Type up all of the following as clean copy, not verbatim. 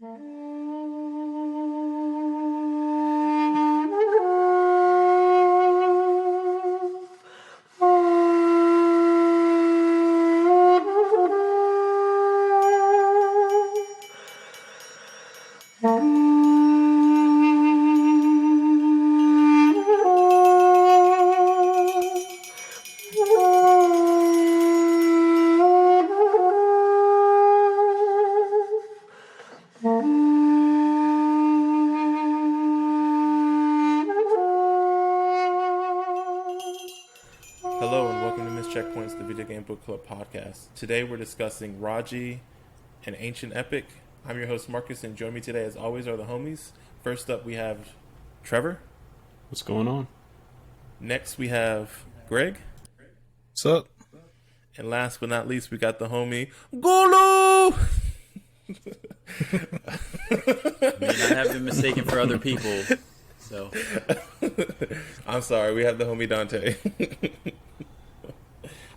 Hello and welcome to Missed Checkpoints, the Video Game Book Club podcast. Today we're discussing Raji, an ancient epic. I'm your host Marqus, and joining me today as always are the homies. First up we have Trevor. What's going on? Next we have Greg. What's up? And last but not least we got the homie Gulu! May not have been mistaken for other people. So I'm sorry, we have the homie Dante.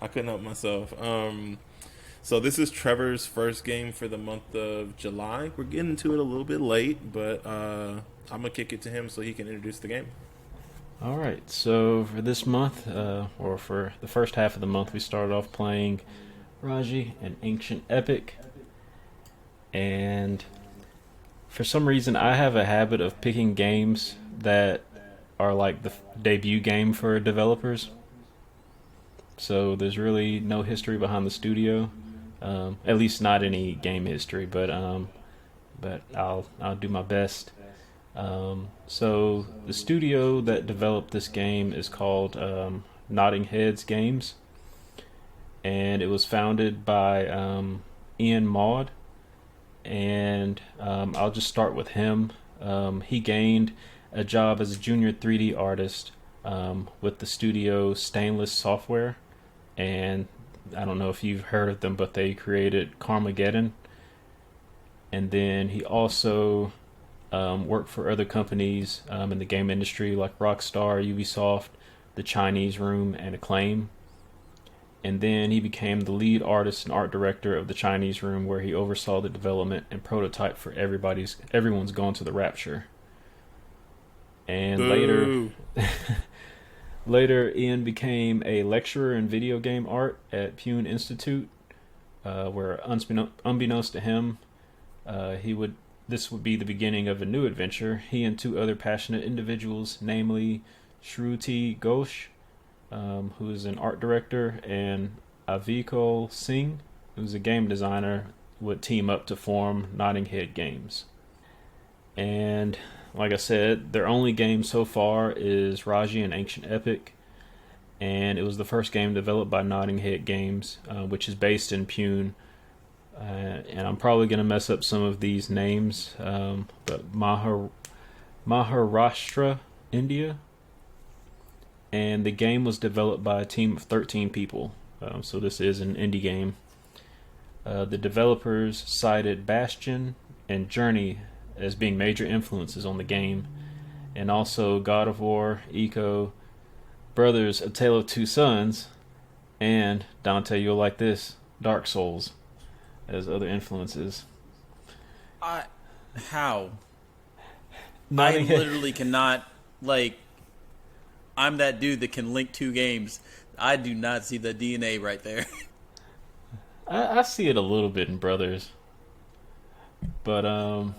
I couldn't help myself. So this is Trevor's first game for the month of July. We're getting to it a little bit late, but I'm going to kick it to him so he can introduce the game. All right, so for this month, or for the first half of the month, we started off playing Raji, an ancient epic. And for some reason, I have a habit of picking games that are like the debut game for developers. So there's really no history behind the studio, at least not any game history. But I'll do my best. So the studio that developed this game is called Nodding Heads Games, and it was founded by Ian Maud. And I'll just start with him. He gained a job as a junior 3D artist with the studio Stainless Software, and I don't know if you've heard of them, but they created Carmageddon. And then he also worked for other companies in the game industry like Rockstar, Ubisoft, The Chinese Room, and Acclaim. And then he became the lead artist and art director of The Chinese Room, where he oversaw the development and prototype for Everyone's Gone to the Rapture. And later Ian became a lecturer in video game art at Pune Institute, where unbeknownst to him, this would be the beginning of a new adventure. He and two other passionate individuals, namely Shruti Ghosh, who is an art director, and Avikul Singh, who's a game designer, would team up to form Nodding Head Games. And like I said, their only game so far is Raji, an Ancient Epic, and it was the first game developed by Nodding Head Games, which is based in Pune. And I'm probably going to mess up some of these names, but Maharashtra, India. And the game was developed by a team of 13 people, so this is an indie game. The developers cited Bastion and Journey as being major influences on the game, and also God of War, Eco, Brothers, A Tale of Two Sons, and Dante, you'll like this, Dark Souls, as other influences. How? I literally cannot, I'm that dude that can link two games. I do not see the DNA right there. I see it a little bit in Brothers. But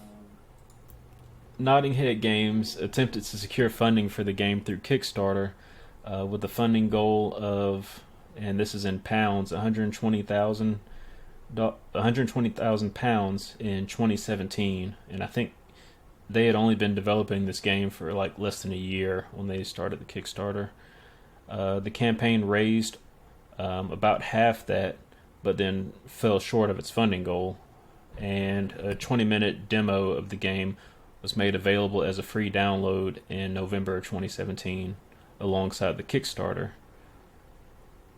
Nodding Head Games attempted to secure funding for the game through Kickstarter, with the funding goal of, and this is in pounds, £120,000 in 2017. And I think they had only been developing this game for like less than a year when they started the Kickstarter. The campaign raised about half that, but then fell short of its funding goal. And a 20-minute demo of the game was made available as a free download in November 2017 alongside the Kickstarter.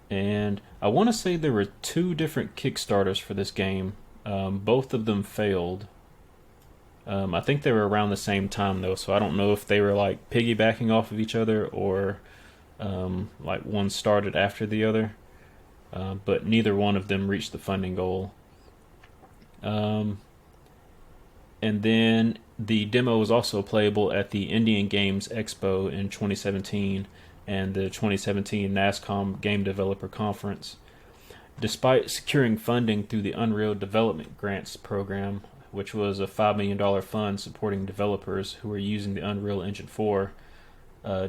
And I want to say there were two different Kickstarters for this game. Both of them failed. I think they were around the same time though, so I don't know if they were like piggybacking off of each other or like one started after the other. But neither one of them reached the funding goal. And And then the demo was also playable at the Indian Games Expo in 2017 and the 2017 NASCOM Game Developer Conference. Despite securing funding through the Unreal Development Grants Program, which was a $5 million fund supporting developers who were using the Unreal Engine 4,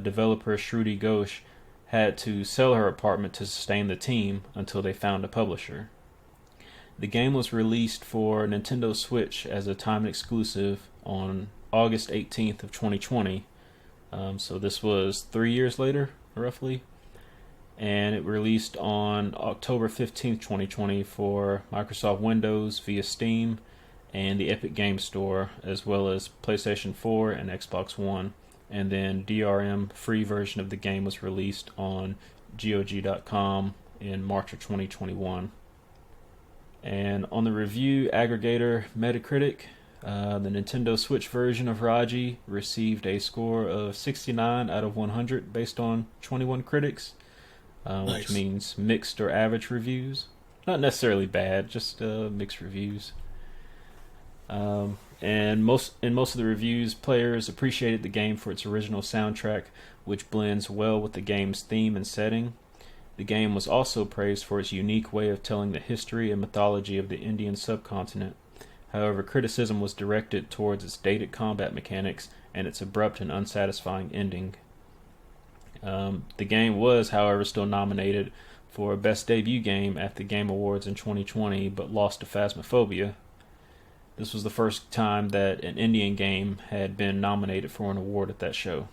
developer Shruti Ghosh had to sell her apartment to sustain the team until they found a publisher. The game was released for Nintendo Switch as a timed exclusive on August 18th of 2020. So this was 3 years later, roughly. And it released on October 15th, 2020 for Microsoft Windows via Steam and the Epic Games Store, as well as PlayStation 4 and Xbox One. And then DRM free version of the game was released on GOG.com in March of 2021. And on the review aggregator Metacritic, the Nintendo Switch version of Raji received a score of 69 out of 100 based on 21 critics, which means mixed or average reviews. Not necessarily bad, just mixed reviews. And most of the reviews, players appreciated the game for its original soundtrack, which blends well with the game's theme and setting. The game was also praised for its unique way of telling the history and mythology of the Indian subcontinent. However, criticism was directed towards its dated combat mechanics and its abrupt and unsatisfying ending. The game was, however, still nominated for Best Debut Game at the Game Awards in 2020, but lost to Phasmophobia. This was the first time that an Indian game had been nominated for an award at that show.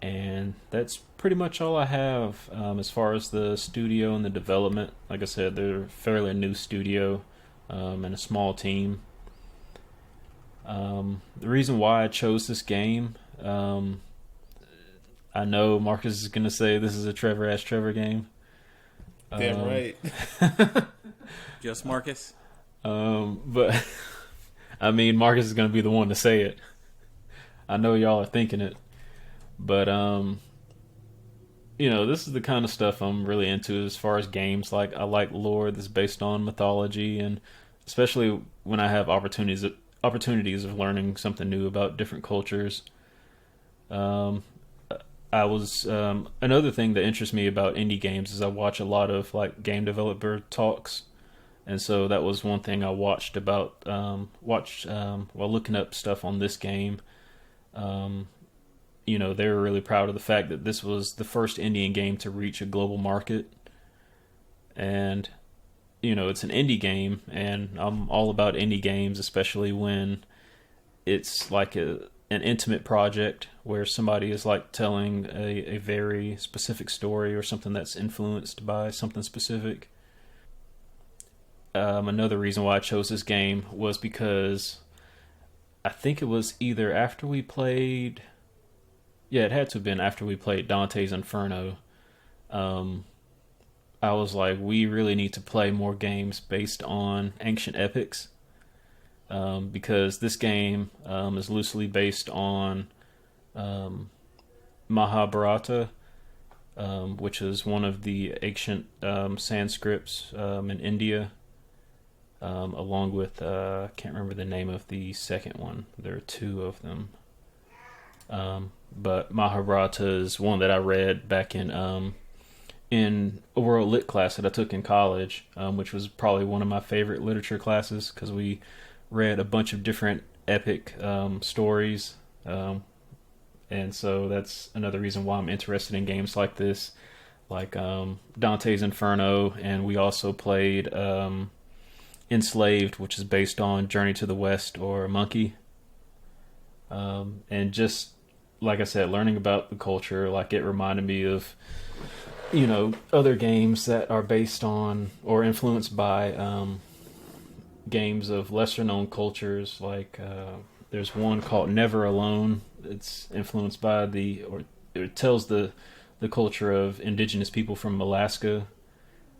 And that's pretty much all I have as far as the studio and the development. Like I said, they're a fairly new studio and a small team. The reason why I chose this game, I know Marcus is going to say this is a Trevor Ask Trevor game. Damn right. Just Marcus? But, I mean, Marcus is going to be the one to say it. I know y'all are thinking it. But, this is the kind of stuff I'm really into as far as games. Like, I like lore that's based on mythology, and especially when I have opportunities of learning something new about different cultures. Another thing that interests me about indie games is I watch a lot of, like, game developer talks. And so that was one thing I watched while looking up stuff on this game. They were really proud of the fact that this was the first Indian game to reach a global market. And, it's an indie game, and I'm all about indie games, especially when it's like an intimate project where somebody is like telling a very specific story or something that's influenced by something specific. Another reason why I chose this game was because I think it was either after we played... Yeah, it had to have been after we played Dante's Inferno. I was like, we really need to play more games based on ancient epics. Because this game is loosely based on Mahabharata, which is one of the ancient Sanskrits in India. Along with, I can't remember the name of the second one. There are two of them. But Mahabharata is one that I read back in a World Lit class that I took in college, which was probably one of my favorite literature classes because we read a bunch of different epic stories. And so that's another reason why I'm interested in games like this, like Dante's Inferno, and we also played Enslaved, which is based on Journey to the West or Monkey. And just like I said, learning about the culture, like it reminded me of, other games that are based on or influenced by games of lesser known cultures. Like there's one called Never Alone. It's influenced by it tells the culture of indigenous people from Alaska.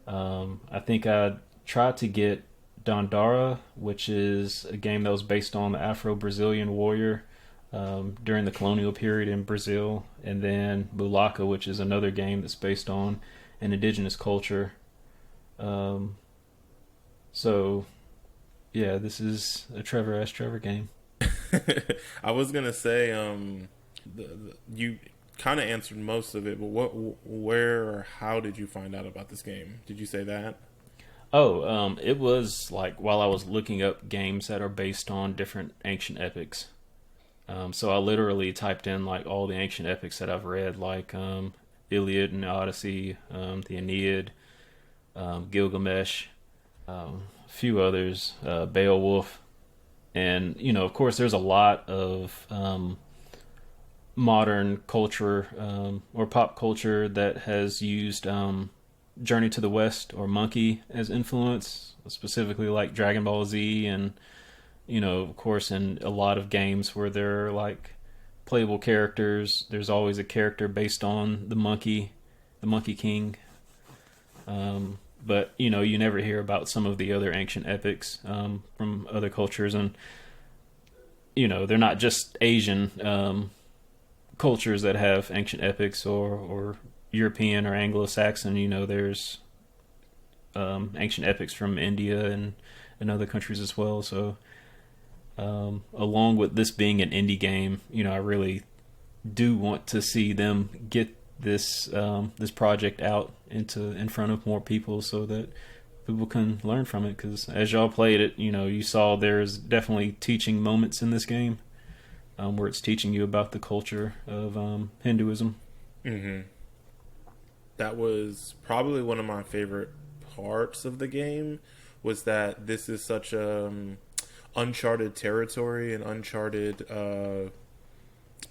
I think I tried to get Dandara, which is a game that was based on the Afro-Brazilian warrior during the colonial period in Brazil, and then Mulaka, which is another game that's based on an indigenous culture. So Yeah, this is a Trevor game. I was gonna say, you kind of answered most of it, but where, or how did you find out about this game? Did you say that? Oh, it was like while I was looking up games that are based on different ancient epics. So I literally typed in like all the ancient epics that I've read, like Iliad and Odyssey, the Aeneid, Gilgamesh, a few others, Beowulf, and of course, there's a lot of modern culture or pop culture that has used Journey to the West or Monkey as influence, specifically like Dragon Ball Z, and of course, in a lot of games where there are like playable characters, there's always a character based on the Monkey King. But you never hear about some of the other ancient epics from other cultures, and they're not just Asian cultures that have ancient epics, or European or Anglo-Saxon. There's ancient epics from India and other countries as well. So, along with this being an indie game, I really do want to see them get this project out in front of more people so that people can learn from it. Because as y'all played it, you saw there's definitely teaching moments in this game, where it's teaching you about the culture of Hinduism. Mm-hmm. That was probably one of my favorite parts of the game, was that this is such uncharted territory and uncharted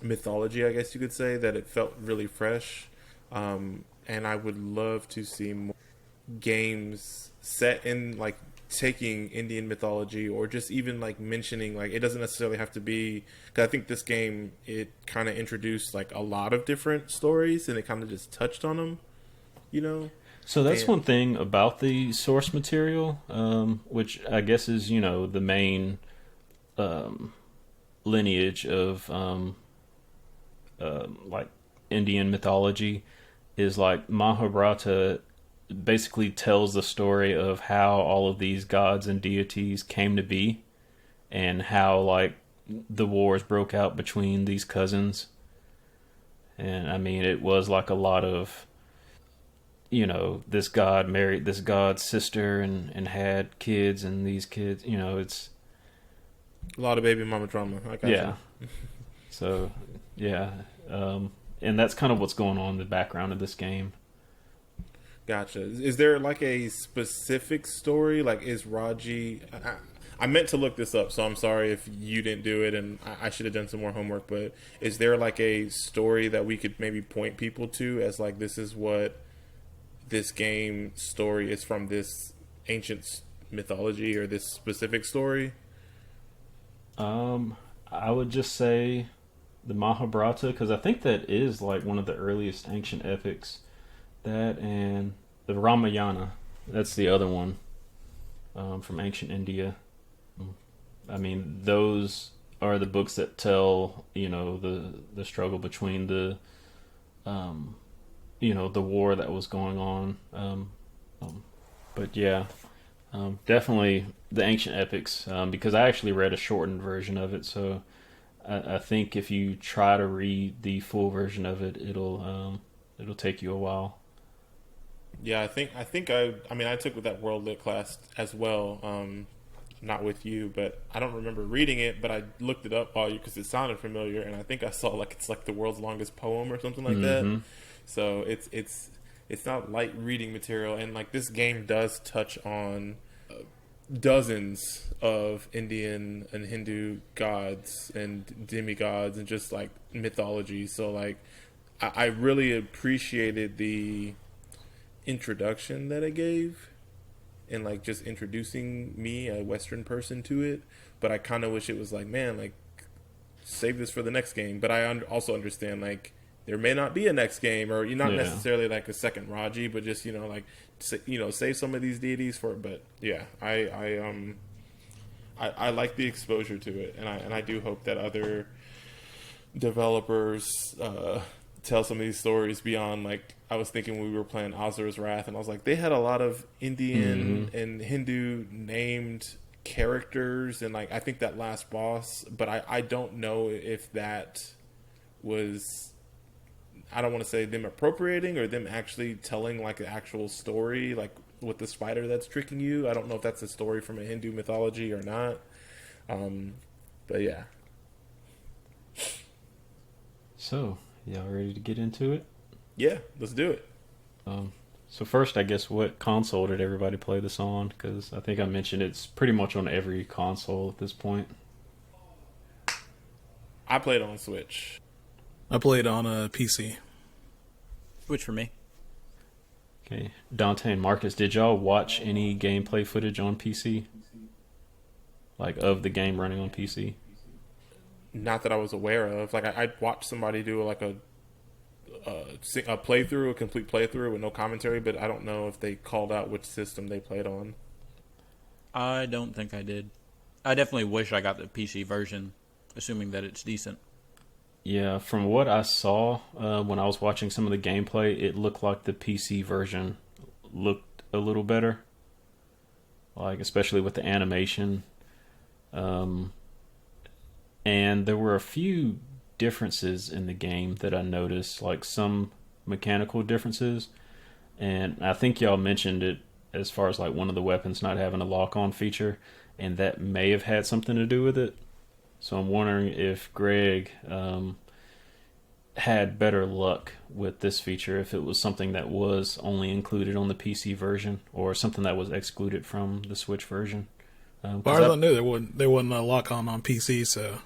mythology, I guess you could say, that it felt really fresh. And I would love to see more games set in like taking Indian mythology, or just even like mentioning, like, it doesn't necessarily have to be, because I think this game, it kind of introduced like a lot of different stories and it kind of just touched on them. So that's one thing about the source material, which I guess is the main lineage of like Indian mythology, is like Mahabharata basically tells the story of how all of these gods and deities came to be, and how like the wars broke out between these cousins. And I mean, it was like a lot of this god married this god's sister and had kids, and these kids, it's a lot of baby mama drama. I got yeah. you. So yeah, and that's kind of what's going on in the background of this game. Gotcha. Is there like a specific story? Like, is Raji? I meant to look this up, so I'm sorry if you didn't do it, and I should have done some more homework. But is there like a story that we could maybe point people to as like, this is what this game story is from this ancient mythology, or this specific story? I would just say the Mahabharata, because I think that is like one of the earliest ancient epics. That and the Ramayana, that's the other one, from ancient India. I mean, those are the books that tell the struggle between the the war that was going on. But yeah, definitely the ancient epics, because I actually read a shortened version of it. So I think if you try to read the full version of it, it'll take you a while. Yeah, I mean, I took with that World Lit class as well. Not with you, but I don't remember reading it, but I looked it up while because it sounded familiar, and I think I saw like it's like the world's longest poem or something like that. So it's not light reading material, and like this game does touch on dozens of Indian and Hindu gods and demigods and just like mythology. So like I really appreciated the introduction that it gave, and like just introducing me, a Western person, to it. But I kind of wish it was like, man, like, save this for the next game. But I also understand like there may not be a next game, or not necessarily like a second Raji, but just like save some of these deities for it. But yeah, I like the exposure to it, and I do hope that other developers tell some of these stories beyond, like, I was thinking when we were playing Azura's Wrath, and I was like, they had a lot of Indian and Hindu named characters and like I think that last boss, but I don't know if that was, I don't want to say them appropriating or them actually telling like an actual story, like with the spider that's tricking you. I don't know if that's a story from a Hindu mythology or not. But yeah. So, y'all ready to get into it? Yeah, let's do it. So first, I guess, what console did everybody play this on? Because I think I mentioned it's pretty much on every console at this point. I played on Switch. I played on a PC. Switch for me. Okay, Dante and Marcus, did y'all watch any gameplay footage on PC? Like, of the game running on PC? Not that I was aware of. Like I watched somebody do like a playthrough, a complete playthrough with no commentary, but I don't know if they called out which system they played on. I don't think I did. I definitely wish I got the PC version, assuming that it's decent. Yeah, from what I saw when I was watching some of the gameplay, it looked like the PC version looked a little better. Like, especially with the animation. And there were a few differences in the game that I noticed, like some mechanical differences. And I think y'all mentioned it as far as like one of the weapons not having a lock-on feature, and that may have had something to do with it. So I'm wondering if Greg had better luck with this feature, if it was something that was only included on the PC version or something that was excluded from the Switch version. As far as I knew, there wasn't a lock-on PC, so...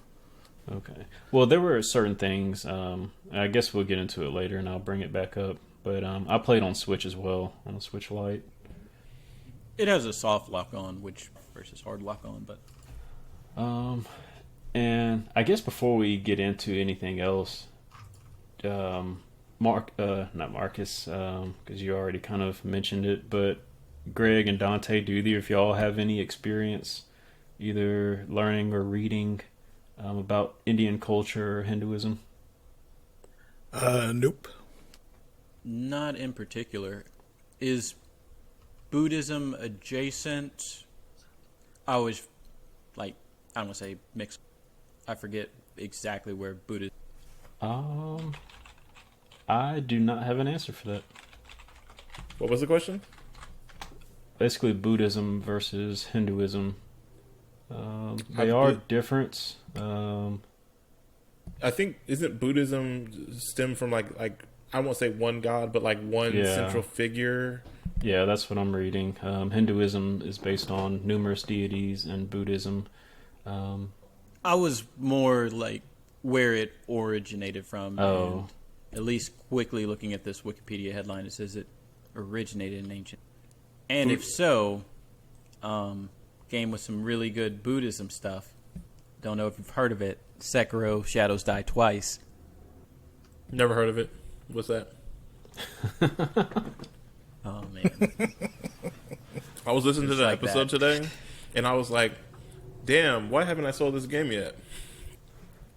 Okay. Well, there were certain things. I guess we'll get into it later, and I'll bring it back up. But I played on Switch as well, on a Switch Lite. It has a soft lock-on, which versus hard lock-on, but... And I guess before we get into anything else, not Marcus, because you already kind of mentioned it, but Greg and Dante, do either of y'all have any experience either learning or reading about Indian culture or Hinduism? Nope. Not in particular. Is Buddhism adjacent? I always, like, I don't want to say mixed. I forget exactly where Buddhism... I do not have an answer for that. What was the question? Basically, Buddhism versus Hinduism. They are different. I think, isn't Buddhism stem from like I won't say one god, but like one central figure? Yeah, that's what I'm reading. Hinduism is based on numerous deities, and Buddhism. I was more like where it originated from. Oh. And at least quickly looking at this Wikipedia headline, it says it originated in ancient. And if so, game with some really good Buddhism stuff. Don't know if you've heard of it. Sekiro: Shadows Die Twice. Never heard of it. What's that? Oh, man. I was listening to the like episode today, and I was like, damn, why haven't I sold this game yet?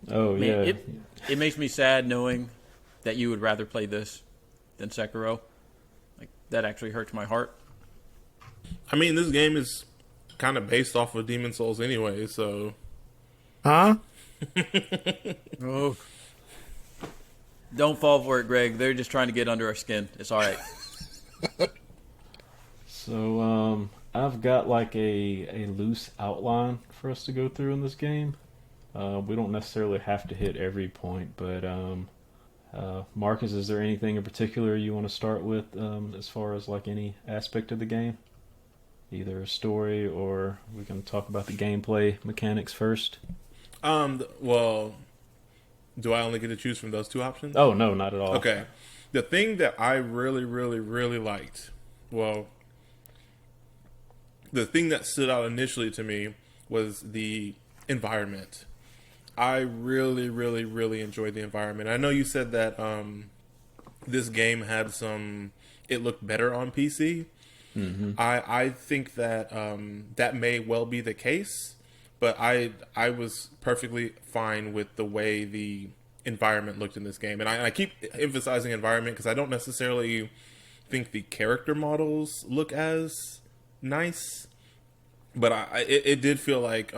Oh, Man, yeah. It makes me sad knowing that you would rather play this than Sekiro. Like, that actually hurts my heart. I mean, this game is kind of based off of Demon Souls anyway, so... Huh? Oh. Don't fall for it, Greg. They're just trying to get under our skin. It's all right. So, I've got like a loose outline for us to go through in this game. We don't necessarily have to hit every point, but Marcus, is there anything in particular you want to start with as far as like any aspect of the game? Either a story, or we can talk about the gameplay mechanics first. Well, do I only get to choose from those two options? Oh, no, not at all. Okay. The thing that I really, really, really liked, well, the thing that stood out initially to me was the environment. I really, really, really enjoyed the environment. I know you said that this game had it looked better on PC. Mm-hmm. I think that that may well be the case, but I was perfectly fine with the way the environment looked in this game. And I keep emphasizing environment because I don't necessarily think the character models look as nice. but it did feel like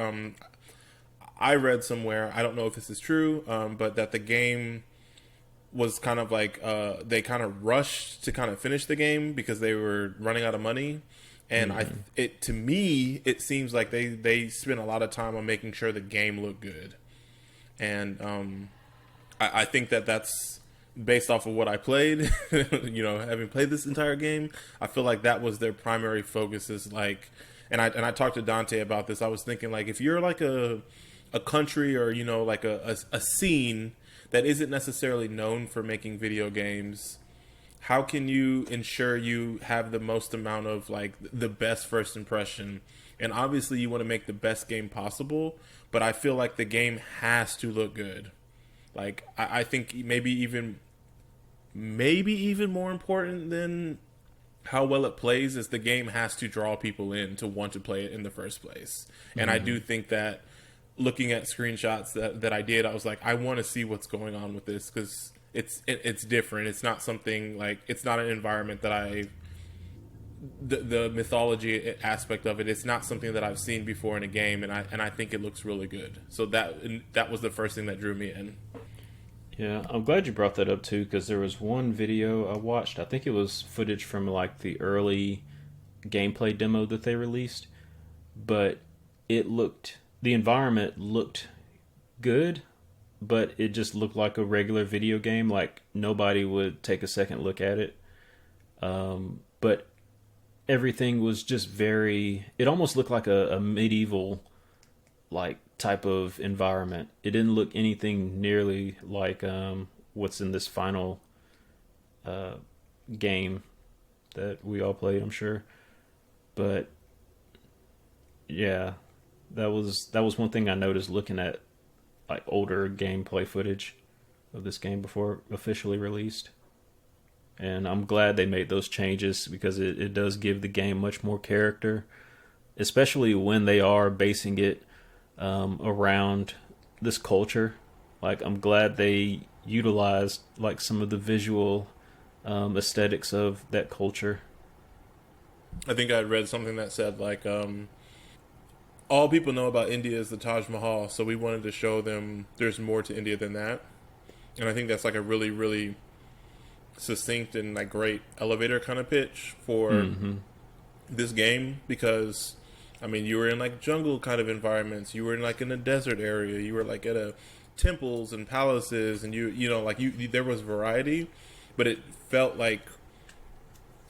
I read somewhere, I don't know if this is true, but that the game was kind of like they kind of rushed to kind of finish the game because they were running out of money. And to me, it seems like they spent a lot of time on making sure the game looked good. And I think that's based off of what I played, having played this entire game. I feel like that was their primary focus is like, and I talked to Dante about this. I was thinking like, if you're like a country or, like a scene that isn't necessarily known for making video games, how can you ensure you have the most amount of like the best first impression? And obviously you want to make the best game possible, but I feel like the game has to look good. Like I think maybe even more important than how well it plays is the game has to draw people in to want to play it in the first place. And I do think that looking at screenshots that I did, I was like, I want to see what's going on with this because it's different. It's not something like, it's not an environment that the mythology aspect of it, it's not something that I've seen before in a game, and I think it looks really good. So that was the first thing that drew me in. Yeah, I'm glad you brought that up too, because there was one video I watched. I think it was footage from like the early gameplay demo that they released, but the environment looked good, but it just looked like a regular video game. Like nobody would take a second look at it. But everything was just it almost looked like a medieval like type of environment. It didn't look anything nearly like what's in this final game that we all played, I'm sure. But yeah, that was one thing I noticed looking at like older gameplay footage of this game before officially released. And I'm glad they made those changes because it does give the game much more character, especially when they are basing it around this culture. Like, I'm glad they utilized like some of the visual aesthetics of that culture. I think I read something that said like all people know about India is the Taj Mahal, so we wanted to show them there's more to India than that. And I think that's like a really, really succinct and like great elevator kind of pitch for this game, because I mean, you were in like jungle kind of environments, you were in like in a desert area, you were like at a temples and palaces, and there was variety, but it felt like,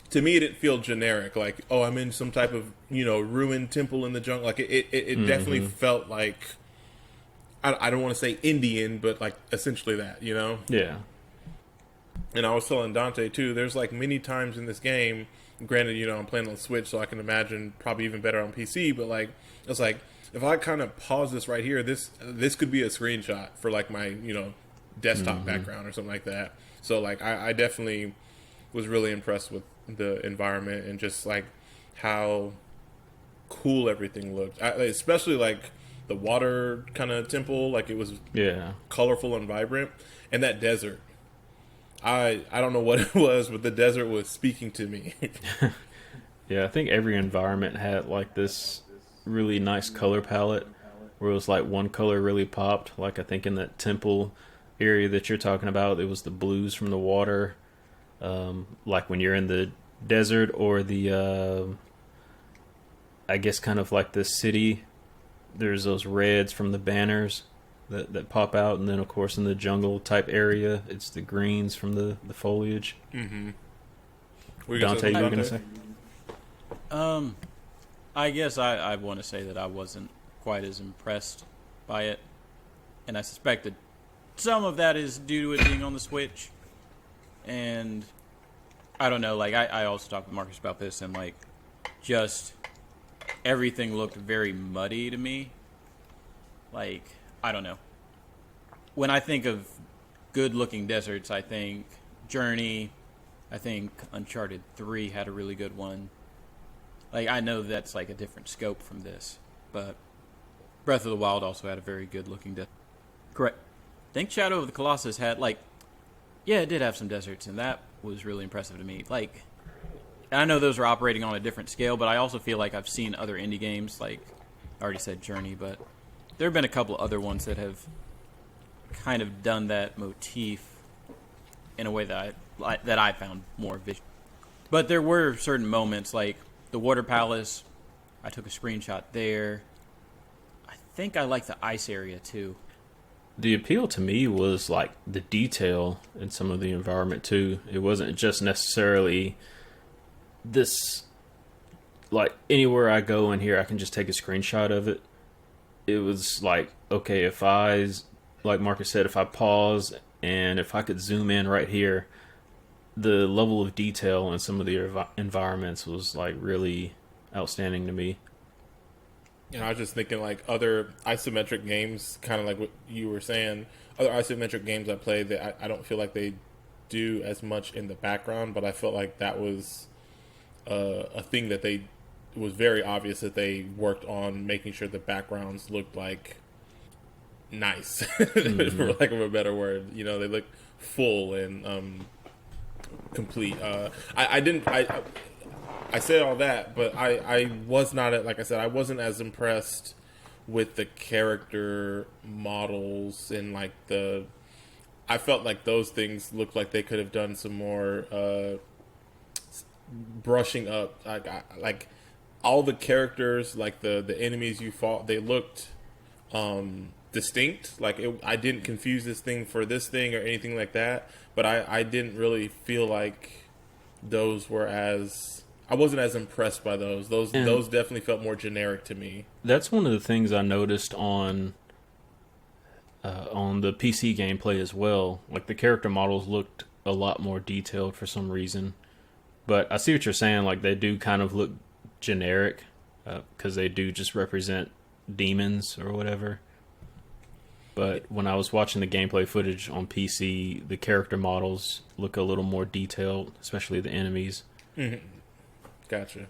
to me, it didn't feel generic. Like, oh, I'm in some type of ruined temple in the jungle. Like it definitely felt like, I don't want to say Indian, but like essentially that, Yeah. And I was telling Dante too, there's like many times in this game, granted, I'm playing on Switch, so I can imagine probably even better on PC, but like, it's like, if I kind of pause this right here, this could be a screenshot for like my, desktop background or something like that. So like, I definitely was really impressed with the environment and just like how cool everything looked. Especially like the water kind of temple, like it was colorful and vibrant. And that desert, I don't know what it was, but the desert was speaking to me. Yeah, I think every environment had like this really nice color palette where it was like one color really popped. Like I think in that temple area that you're talking about, it was the blues from the water. Like when you're in the desert or the I guess kind of like the city, there's those reds from the banners that pop out, and then of course in the jungle type area it's the greens from the foliage. Dante, you were gonna say? I guess I want to say that I wasn't quite as impressed by it, and I suspect that some of that is due to it being on the Switch. And I don't know, like I also talked with Marcus about this, and like just everything looked very muddy to me. Like, I don't know. When I think of good looking deserts, I think Journey, I think Uncharted 3 had a really good one. Like, I know that's like a different scope from this, but Breath of the Wild also had a very good looking desert. Correct. I think Shadow of the Colossus had like, yeah, it did have some deserts, and that was really impressive to me. Like, I know those are operating on a different scale, but I also feel like I've seen other indie games, like I already said Journey, but there have been a couple other ones that have kind of done that motif in a way that I found more visual. But there were certain moments, like the Water Palace. I took a screenshot there. I think I like the ice area too. The appeal to me was like the detail in some of the environment too. It wasn't just necessarily this, like anywhere I go in here I can just take a screenshot of it. It was like, okay, if I, like Marcus said, if I pause and if I could zoom in right here, the level of detail in some of the environments was like really outstanding to me. And I was just thinking, like, other isometric games, kind of like what you were saying, other isometric games I played that I don't feel like they do as much in the background, but I felt like that was a thing that it was very obvious that they worked on making sure the backgrounds looked like nice, for lack of a better word. You know, they look full and complete. I said all that, but I was not, like I said, I wasn't as impressed with the character models and like I felt like those things looked like they could have done some more brushing up. Like all the characters, like the enemies you fought, they looked distinct. Like I didn't confuse this thing for this thing or anything like that, but I didn't really feel like those were I wasn't as impressed by those. Those definitely felt more generic to me. That's one of the things I noticed on the PC gameplay as well. Like the character models looked a lot more detailed for some reason. But I see what you're saying. Like they do kind of look generic because they do just represent demons or whatever. But when I was watching the gameplay footage on PC, the character models look a little more detailed, especially the enemies. Mm-hmm. Gotcha.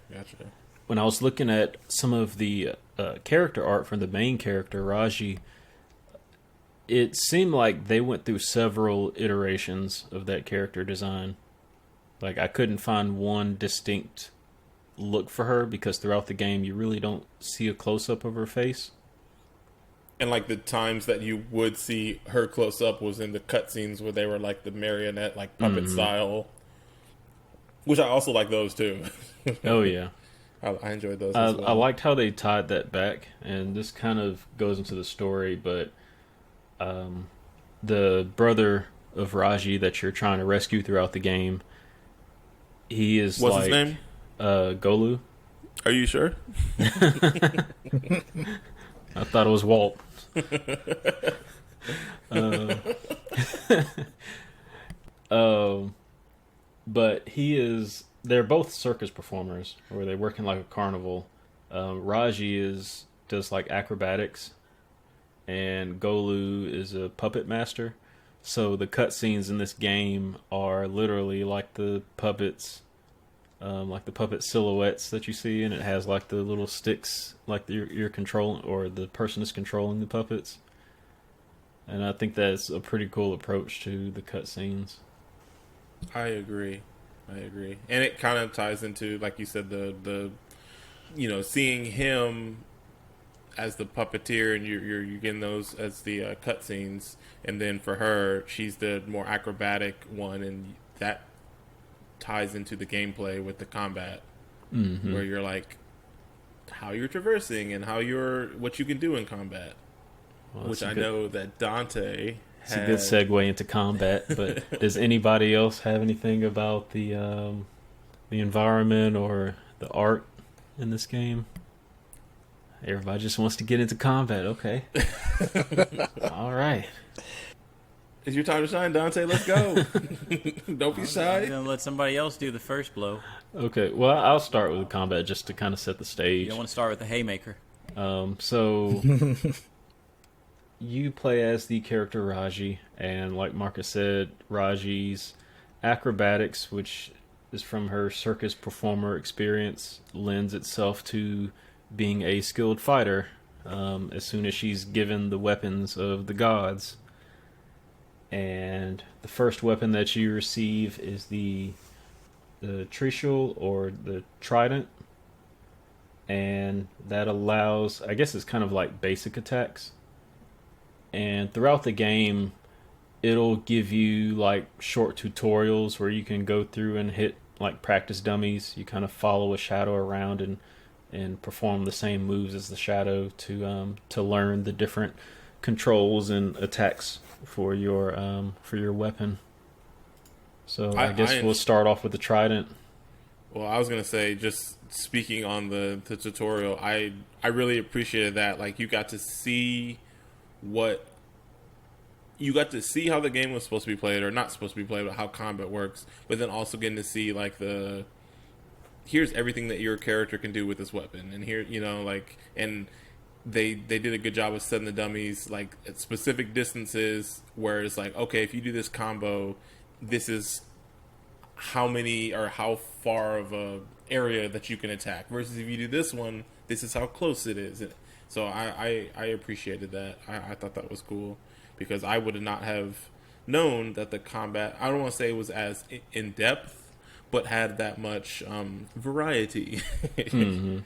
When I was looking at some of the character art from the main character, Raji, it seemed like they went through several iterations of that character design. Like, I couldn't find one distinct look for her because throughout the game you really don't see a close-up of her face. And like the times that you would see her close-up was in the cutscenes where they were like the marionette, like puppet style. Which I also like those too. Oh yeah, I enjoyed those as well. I liked how they tied that back, and this kind of goes into the story. But the brother of Raji that you're trying to rescue throughout the game, he is What's his name? Golu. Are you sure? I thought it was Walt. But they're both circus performers, where they work in like a carnival. Raji does like acrobatics, and Golu is a puppet master. So the cutscenes in this game are literally like the puppets, like the puppet silhouettes that you see, and it has like the little sticks, like you're controlling, or the person is controlling the puppets. And I think that's a pretty cool approach to the cutscenes. I agree. And it kind of ties into, like you said, the seeing him as the puppeteer, and you're getting those as the cutscenes, and then for her, she's the more acrobatic one, and that ties into the gameplay with the combat, where you're like, how you're traversing and what you can do in combat, which I know that Dante. It's a good segue into combat, but does anybody else have anything about the environment or the art in this game? Everybody just wants to get into combat. Okay. All right. It's your time to shine, Dante. Let's go. Don't be shy. I'm going to let somebody else do the first blow. Okay. Well, I'll start with combat just to kind of set the stage. You don't want to start with the haymaker. So you play as the character Raji, and like Marcus said, Raji's acrobatics, which is from her circus performer experience, lends itself to being a skilled fighter as soon as she's given the weapons of the gods. And the first weapon that you receive is the the Trishul or the Trident, and that allows, I guess it's kind of like basic attacks. And throughout the game, it'll give you like short tutorials where you can go through and hit like practice dummies. You kind of follow a shadow around and perform the same moves as the shadow to learn the different controls and attacks for your weapon. So I guess we'll start off with the Trident. Well, I was gonna say, just speaking on the tutorial, I really appreciated that. Like, you got to see how the game was supposed to be played, or not supposed to be played, but how combat works. But then also getting to see like here's everything that your character can do with this weapon, and here, and they did a good job of setting the dummies like at specific distances where it's like, okay, if you do this combo, this is how many or how far of a area that you can attack, versus if you do this one, this is how close it is. So I appreciated that. I thought that was cool, because I would not have known that the combat, I don't want to say it was as in depth, but had that much variety. Mm-hmm.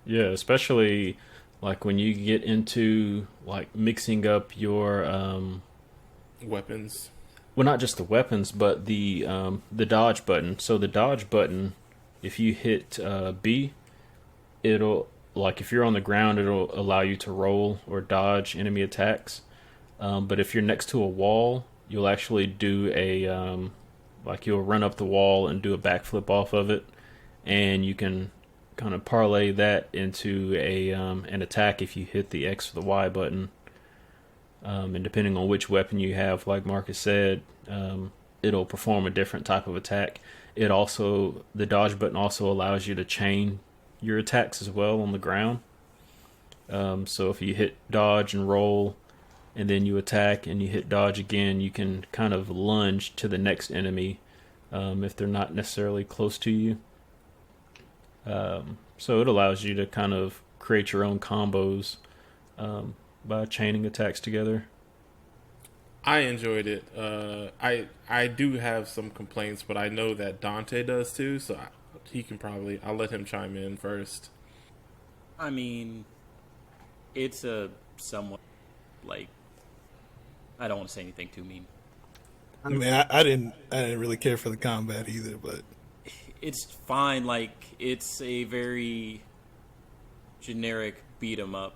Yeah, especially like when you get into like mixing up your weapons. Well, not just the weapons, but the dodge button. So the dodge button, if you hit B, it'll, like if you're on the ground, it'll allow you to roll or dodge enemy attacks. But if you're next to a wall, you'll actually do you'll run up the wall and do a backflip off of it, and you can kind of parlay that into an attack if you hit the X or the Y button. And depending on which weapon you have, like Marcus said, it'll perform a different type of attack. The dodge button also allows you to chain your attacks as well on the ground. So if you hit dodge and roll, and then you attack and you hit dodge again, you can kind of lunge to the next enemy if they're not necessarily close to you. So it allows you to kind of create your own combos by chaining attacks together. I enjoyed it. I do have some complaints, but I know that Dante does too, so I'll let him chime in first. I mean, it's a somewhat, like, I don't want to say anything too mean. I mean, I didn't really care for the combat either, but it's fine. Like, it's a very generic beat 'em up.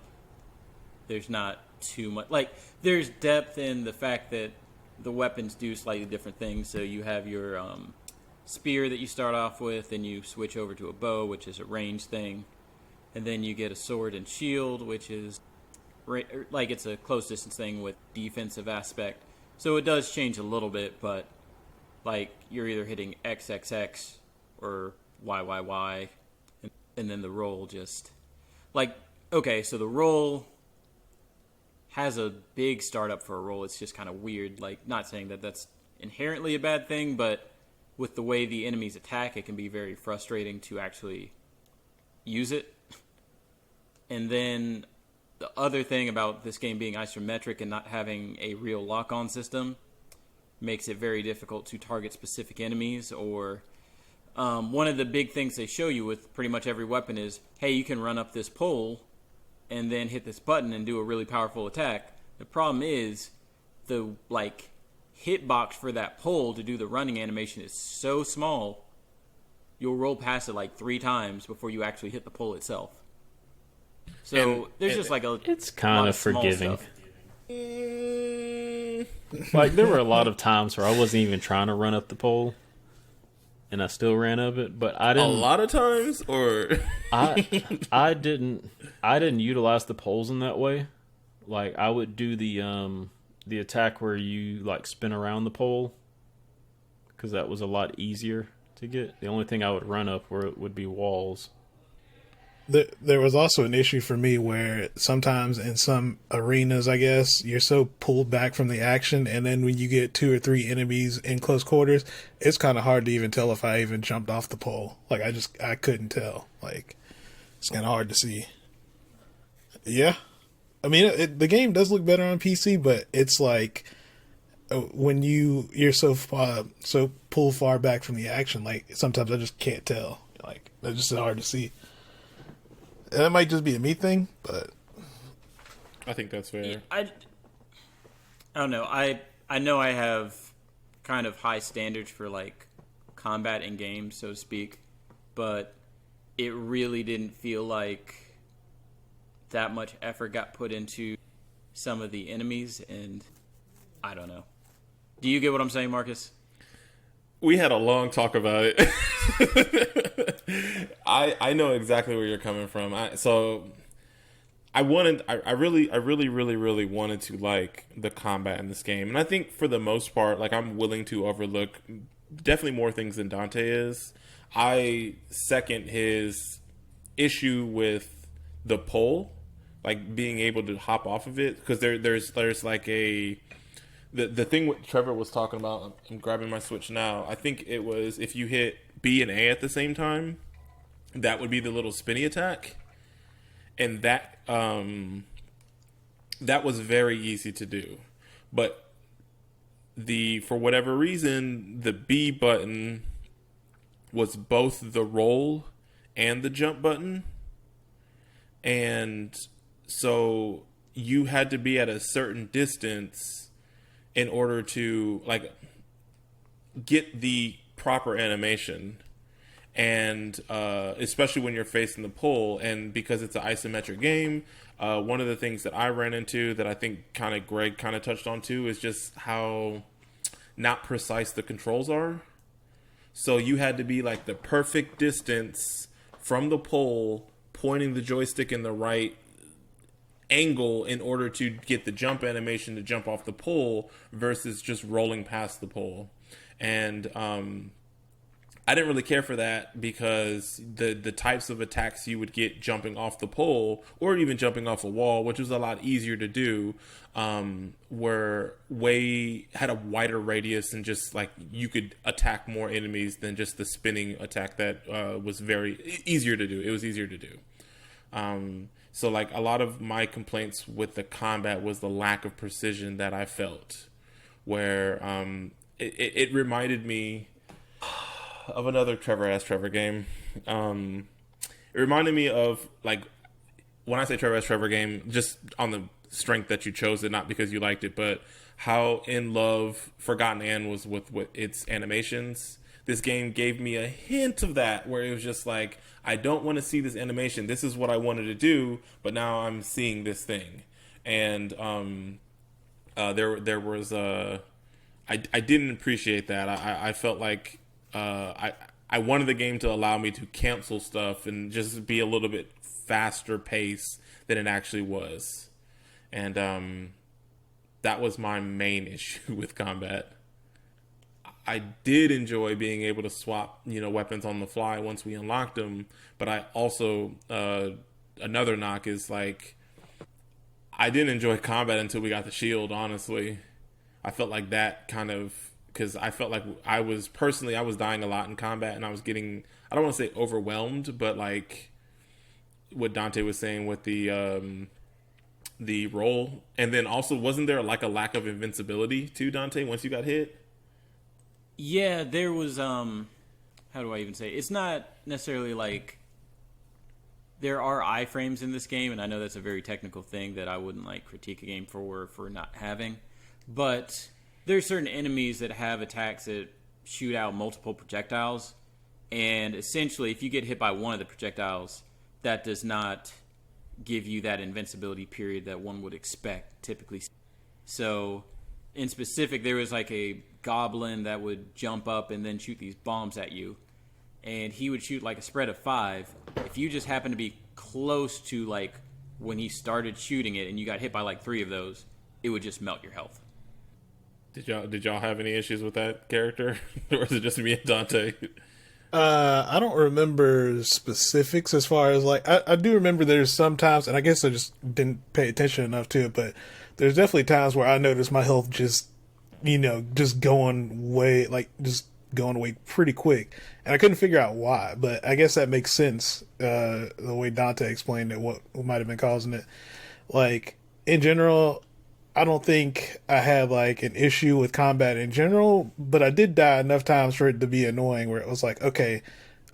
There's not too much. Like, there's depth in the fact that the weapons do slightly different things. So you have your spear that you start off with, and you switch over to a bow, which is a range thing. And then you get a sword and shield, which is like it's a close distance thing with defensive aspect. So it does change a little bit, but like you're either hitting XXX or YYY, and then the roll just like, okay, so the roll has a big startup for a roll. It's just kind of weird. Like, not saying that that's inherently a bad thing, but with the way the enemies attack, it can be very frustrating to actually use it. And then the other thing about this game being isometric and not having a real lock-on system makes it very difficult to target specific enemies. Or one of the big things they show you with pretty much every weapon is, hey, you can run up this pole and then hit this button and do a really powerful attack. The problem is the hitbox for that pole to do the running animation is so small, you'll roll past it like 3 times before you actually hit the pole itself. So there's just like it's kind of forgiving. Stuff. Like, there were a lot of times where I wasn't even trying to run up the pole, and I still ran up it. But I didn't. A lot of times, or I didn't utilize the poles in that way. Like, I would do the attack where you like spin around the pole, because that was a lot easier to get. The only thing I would run up would be walls. There was also an issue for me where sometimes in some arenas, I guess, you're so pulled back from the action, and then when you get 2 or 3 enemies in close quarters, it's kind of hard to even tell if I even jumped off the pole. Like, I couldn't tell. Like, it's kind of hard to see. Yeah. I mean, the game does look better on PC, but it's like when you're so pulled far back from the action. Like sometimes I just can't tell. Like it's just hard to see. And that might just be a me thing, but I think that's fair. I don't know. I know I have kind of high standards for like combat in games, so to speak, but it really didn't feel like that much effort got put into some of the enemies, and I don't know. Do you get what I'm saying, Marcus? We had a long talk about it. I know exactly where you're coming from. I really wanted to like the combat in this game, and I think for the most part, like I'm willing to overlook definitely more things than Dante is. I second his issue with the pole, like being able to hop off of it, because there's like the thing what Trevor was talking about. I'm grabbing my Switch now. I think it was if you hit B and A at the same time, that would be the little spinny attack, and that was very easy to do. But for whatever reason, the B button was both the roll and the jump button, and so you had to be at a certain distance in order to like get the proper animation, and especially when you're facing the pole. And because it's an isometric game, one of the things that I ran into that I think kind of Greg kind of touched on too is just how not precise the controls are. So you had to be like the perfect distance from the pole, pointing the joystick in the right angle in order to get the jump animation to jump off the pole versus just rolling past the pole. And I didn't really care for that because the types of attacks you would get jumping off the pole or even jumping off a wall, which was a lot easier to do, had a wider radius, and just like you could attack more enemies than just the spinning attack that was very easier to do. It was easier to do. So like a lot of my complaints with the combat was the lack of precision that I felt, where it reminded me of another Trevor game. It reminded me of, like, when I say Trevor game, just on the strength that you chose it, not because you liked it, but how in love Forgotten Anne was with its animations. This game gave me a hint of that, where it was just like, I don't want to see this animation. This is what I wanted to do, but now I'm seeing this thing. And there was I didn't appreciate that. I felt like I wanted the game to allow me to cancel stuff and just be a little bit faster pace than it actually was. And that was my main issue with combat. I did enjoy being able to swap, weapons on the fly once we unlocked them. But I also, another knock is like, I didn't enjoy combat until we got the shield, honestly. I felt like that kind of, because I felt like I was dying a lot in combat, and I was getting, I don't want to say overwhelmed, but like what Dante was saying with the roll. And then also, wasn't there like a lack of invincibility too, Dante, once you got hit? Yeah, there was, how do I even say it? It's not necessarily like, there are iframes in this game, and I know that's a very technical thing that I wouldn't like critique a game for not having. But there's certain enemies that have attacks that shoot out multiple projectiles, and essentially if you get hit by one of the projectiles, that does not give you that invincibility period that one would expect typically. So in specific, there was like a goblin that would jump up and then shoot these bombs at you, and he would shoot like a spread of 5. If you just happen to be close to like when he started shooting it and you got hit by like 3 of those, it would just melt your health. Did y'all have any issues with that character, or is it just me and Dante? I don't remember specifics as far as like I do remember there's some times, and I guess I just didn't pay attention enough to it, but there's definitely times where I noticed my health just going away pretty quick, and I couldn't figure out why. But I guess that makes sense, the way Dante explained it, what might have been causing it. Like in general, I don't think I had like an issue with combat in general, but I did die enough times for it to be annoying where it was like, okay,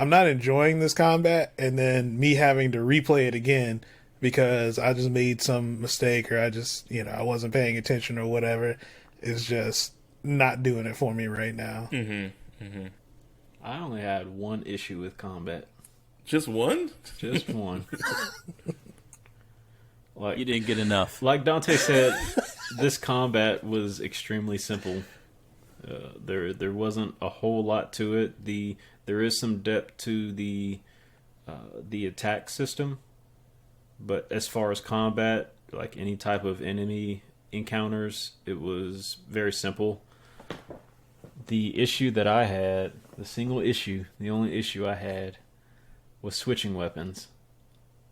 I'm not enjoying this combat, and then me having to replay it again because I just made some mistake or I just, I wasn't paying attention or whatever is just not doing it for me right now. I only had one issue with combat. Just one? Just one. You didn't get enough. Like Dante said, this combat was extremely simple. There wasn't a whole lot to it. There is some depth to the attack system, but as far as combat, like any type of enemy encounters, it was very simple. The issue that I had, the only issue I had was switching weapons.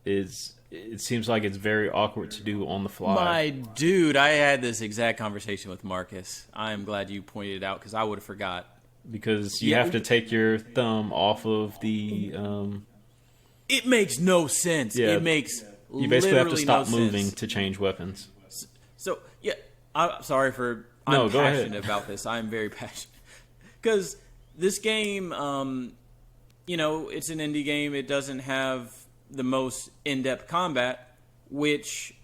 It seems like it's very awkward to do on the fly. My dude, I had this exact conversation with Marcus. I am glad you pointed it out because I would have forgot. Because you have to take your thumb off of the... It makes no sense. Yeah, it makes you basically have to stop no moving sense. to change weapons. So, yeah, I'm sorry for... No, I'm go ahead. passionate about this. I'm very passionate. Because this game, it's an indie game. It doesn't have the most in-depth combat, which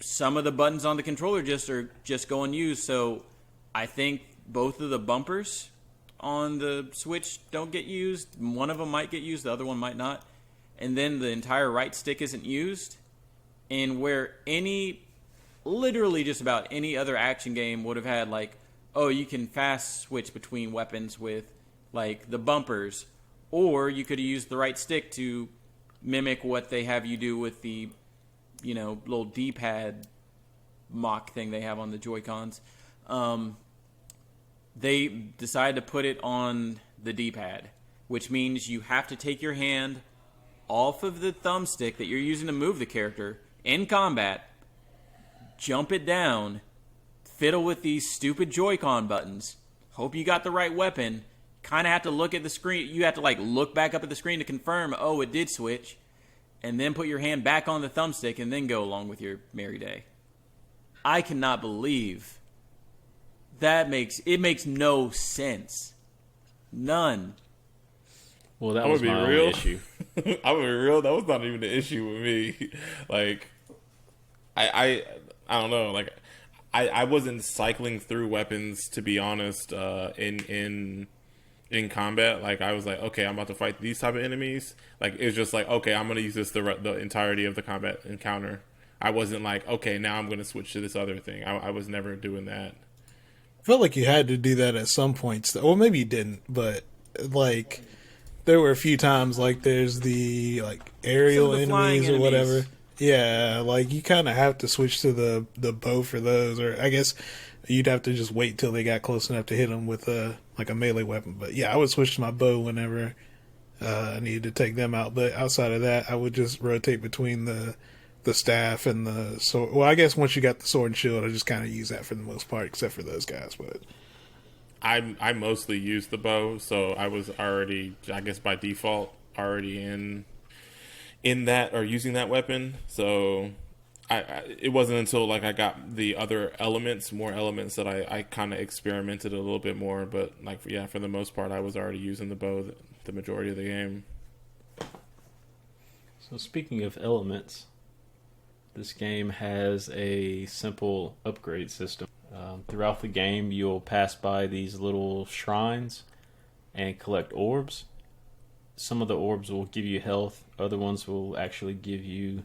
some of the buttons on the controller just go unused. So I think both of the bumpers on the Switch don't get used. One of them might get used, the other one might not. And then the entire right stick isn't used. And where literally just about any other action game would have had you can fast switch between weapons with the bumpers, or you could have used the right stick to mimic what they have you do with the little D-pad mock thing they have on the Joy-Cons. They decided to put it on the D-pad, which means you have to take your hand off of the thumbstick that you're using to move the character in combat, jump it down, fiddle with these stupid Joy-Con buttons, hope you got the right weapon, kind of have to look at the screen. You have to look back up at the screen to confirm, it did switch, and then put your hand back on the thumbstick and then go along with your merry day. I cannot believe that makes no sense. None. Well, that was my only issue. I'm gonna be real. That was not even the issue with me. I don't know. I wasn't cycling through weapons, to be honest. In combat, I was like, okay, I'm about to fight these type of enemies. It's just okay, I'm gonna use this the entirety of the combat encounter. I wasn't okay, now I'm gonna switch to this other thing. I was never doing that. I felt like you had to do that at some points. Well, maybe you didn't, but there were a few times there's the aerial enemies or whatever. Yeah, you kind of have to switch to the bow for those, or I guess you'd have to just wait till they got close enough to hit them with a melee weapon. But yeah, I would switch to my bow whenever I needed to take them out. But outside of that, I would just rotate between the staff and the sword. Well, I guess once you got the sword and shield, I just kind of use that for the most part, except for those guys. But I mostly used the bow, so I was already, I guess by default, already in that or using that weapon. So it wasn't until I got the other more elements that I kind of experimented a little bit more. But for the most part, I was already using the bow the majority of the game. So speaking of elements, this game has a simple upgrade system. Throughout the game, you'll pass by these little shrines and collect orbs. Some of the orbs will give you health. Other ones will actually give you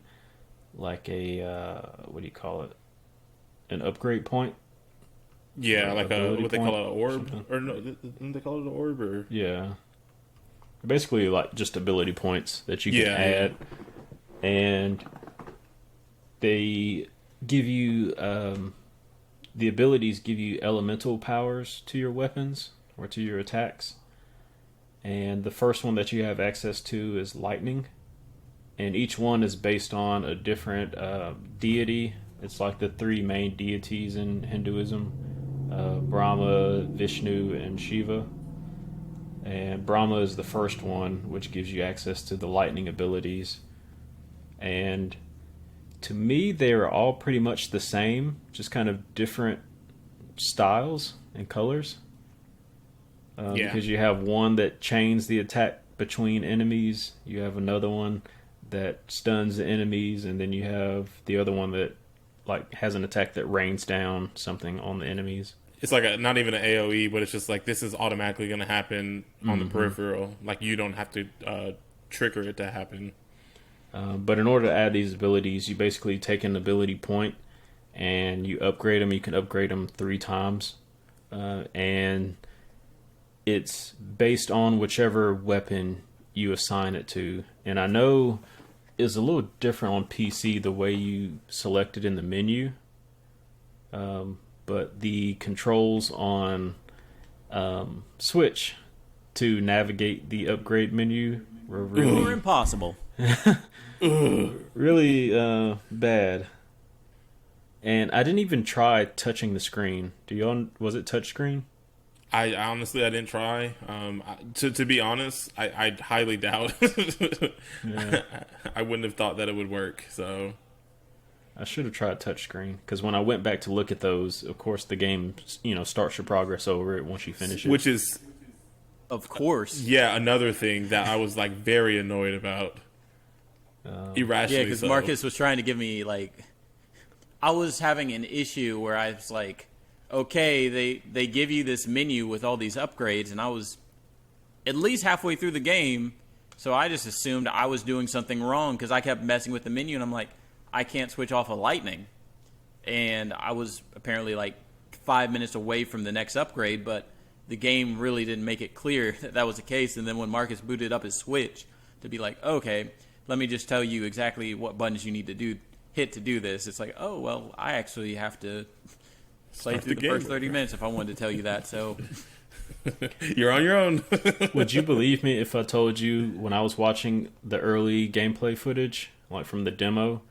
what do you call it? An upgrade point? Yeah, what they call it, an orb? Something. Or no, didn't they call it an orb? Or? Yeah. Basically just ability points that you can add. Yeah. And they give you... the abilities give you elemental powers to your weapons or to your attacks. And the first one that you have access to is lightning. And each one is based on a different deity. It's the three main deities in Hinduism. Brahma, Vishnu, and Shiva. And Brahma is the first one, which gives you access to the lightning abilities. And To me, they are all pretty much the same, just kind of different styles and colors. Because you have one that chains the attack between enemies, you have another one that stuns the enemies, and then you have the other one that like has an attack that rains down something on the enemies. It's like not even an AoE, but it's just like this is automatically going to happen on the peripheral. Like you don't have to trigger it to happen. But in order to add these abilities, you basically take an ability point and you upgrade them. You can upgrade them 3 times. And it's based on whichever weapon you assign it to. And I know it's a little different on PC the way you select it in the menu. But the controls on Switch to navigate the upgrade menu were really impossible. really bad. And I didn't even try touching the screen. Was it touchscreen? I honestly I didn't try. To be honest, I highly doubt. Yeah. I wouldn't have thought that it would work. So I should have tried touchscreen, because when I went back to look at those, of course the game starts your progress over it once you finish it. Which is, of course, another thing that I was like very annoyed about. Irrationally, yeah, because Marcus was trying to give me I was having an issue where I was like, okay, they give you this menu with all these upgrades, and I was at least halfway through the game, so I just assumed I was doing something wrong because I kept messing with the menu, and I'm like, I can't switch off of lightning. And I was apparently 5 minutes away from the next upgrade, but the game really didn't make it clear that was the case. And then when Marcus booted up his Switch to be like, okay, let me just tell you exactly what buttons you need to hit to do this. It's like, oh, well, I actually have to play through the first 30 minutes if I wanted to tell you that. So you're on your own. Would you believe me if I told you when I was watching the early gameplay footage, like from the demo,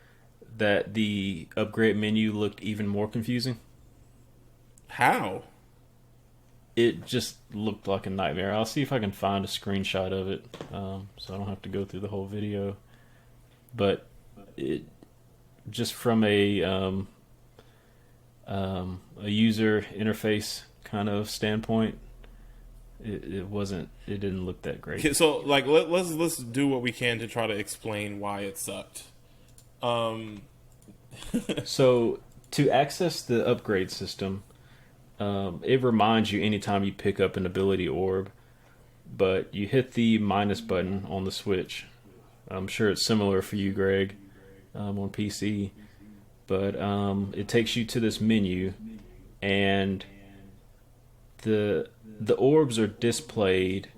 that the upgrade menu looked even more confusing? How? It just looked like a nightmare. I'll see if I can find a screenshot of it, so I don't have to go through the whole video. But it just from a user interface kind of standpoint, it didn't look that great. Okay, so let's do what we can to try to explain why it sucked. So to access the upgrade system, it reminds you anytime you pick up an ability orb, but you hit the minus button on the Switch. I'm sure it's similar for you, Greg, on PC, but it takes you to this menu, and the orbs are displayed.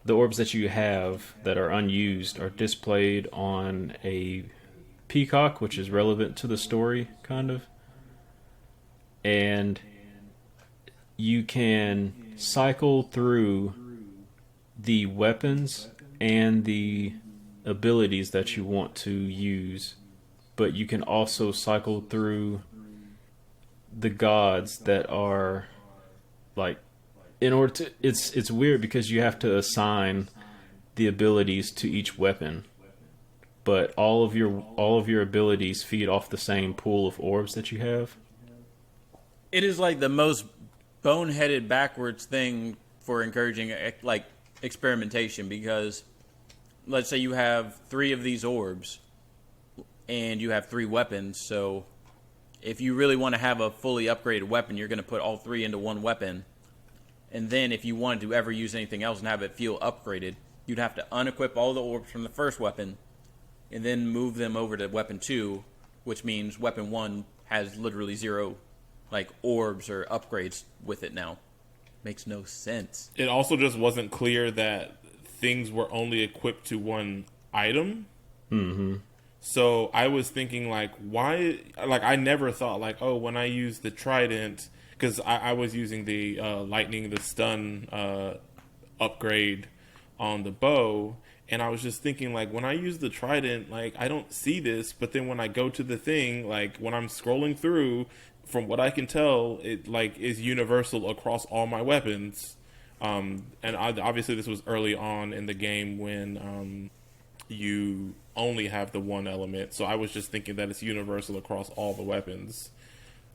The orbs that you have that are unused are displayed on a peacock, which is relevant to the story, kind of. And you can cycle through the weapons and the abilities that you want to use, but you can also cycle through the gods that are in order to it's weird because you have to assign the abilities to each weapon, but all of your abilities feed off the same pool of orbs that you have. It is the most boneheaded backwards thing for encouraging experimentation, because let's say you have 3 of these orbs and you have 3 weapons, so if you really want to have a fully upgraded weapon, you're going to put all 3 into one weapon. And then if you wanted to ever use anything else and have it feel upgraded, you'd have to unequip all the orbs from the first weapon and then move them over to weapon 2, which means weapon 1 has literally 0 orbs or upgrades with it now. Makes no sense. It also just wasn't clear that things were only equipped to one item. Mm-hmm. So I was thinking why? I never thought when I use the trident, because I was using the lightning, the stun upgrade on the bow, and I was just thinking when I use the trident, I don't see this, but then when I go to the thing, when I'm scrolling through, from what I can tell, it is universal across all my weapons. And obviously this was early on in the game when you only have the one element. So I was just thinking that it's universal across all the weapons,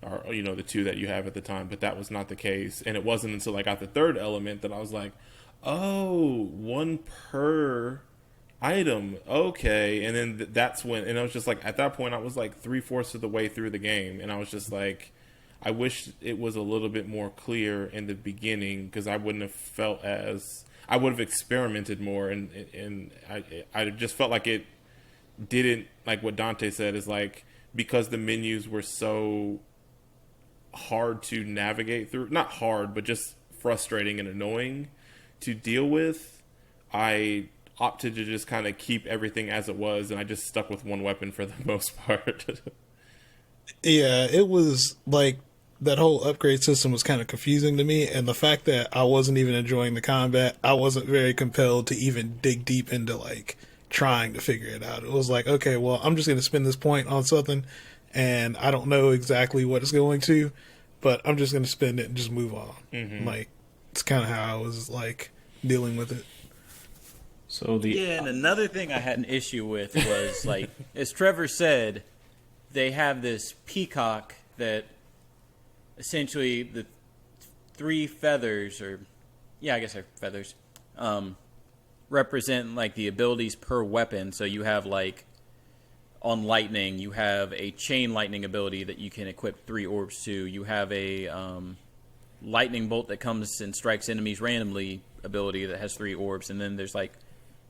or the two that you have at the time. But that was not the case, and it wasn't until I got the third element that I was like, oh, one per item, okay. And then that's when, and I was just like, at that point I was like 3/4 of the way through the game, and I was just like, I wish it was a little bit more clear in the beginning, because I wouldn't have felt as, I would have experimented more, and I just felt like it didn't, like what Dante said, is like, because the menus were so hard to navigate through, not hard, but just frustrating and annoying to deal with, I opted to just kind of keep everything as it was, and I just stuck with one weapon for the most part. Yeah, it was like that whole upgrade system was kind of confusing to me, and the fact that I wasn't even enjoying the combat, I wasn't very compelled to even dig deep into like trying to figure it out. It was like, okay, well, I'm just going to spend this point on something, and I don't know exactly what it's going to, but I'm just going to spend it and just move on. Mm-hmm. Like, it's kind of how I was like dealing with it. So and another thing I had an issue with was, like, as Trevor said, they have this peacock that essentially the three feathers, or I guess they're feathers, represent like the abilities per weapon. So you have, like, on lightning, you have a chain lightning ability that you can equip 3 orbs to. You have a lightning bolt that comes and strikes enemies randomly ability that has 3 orbs, and then there's like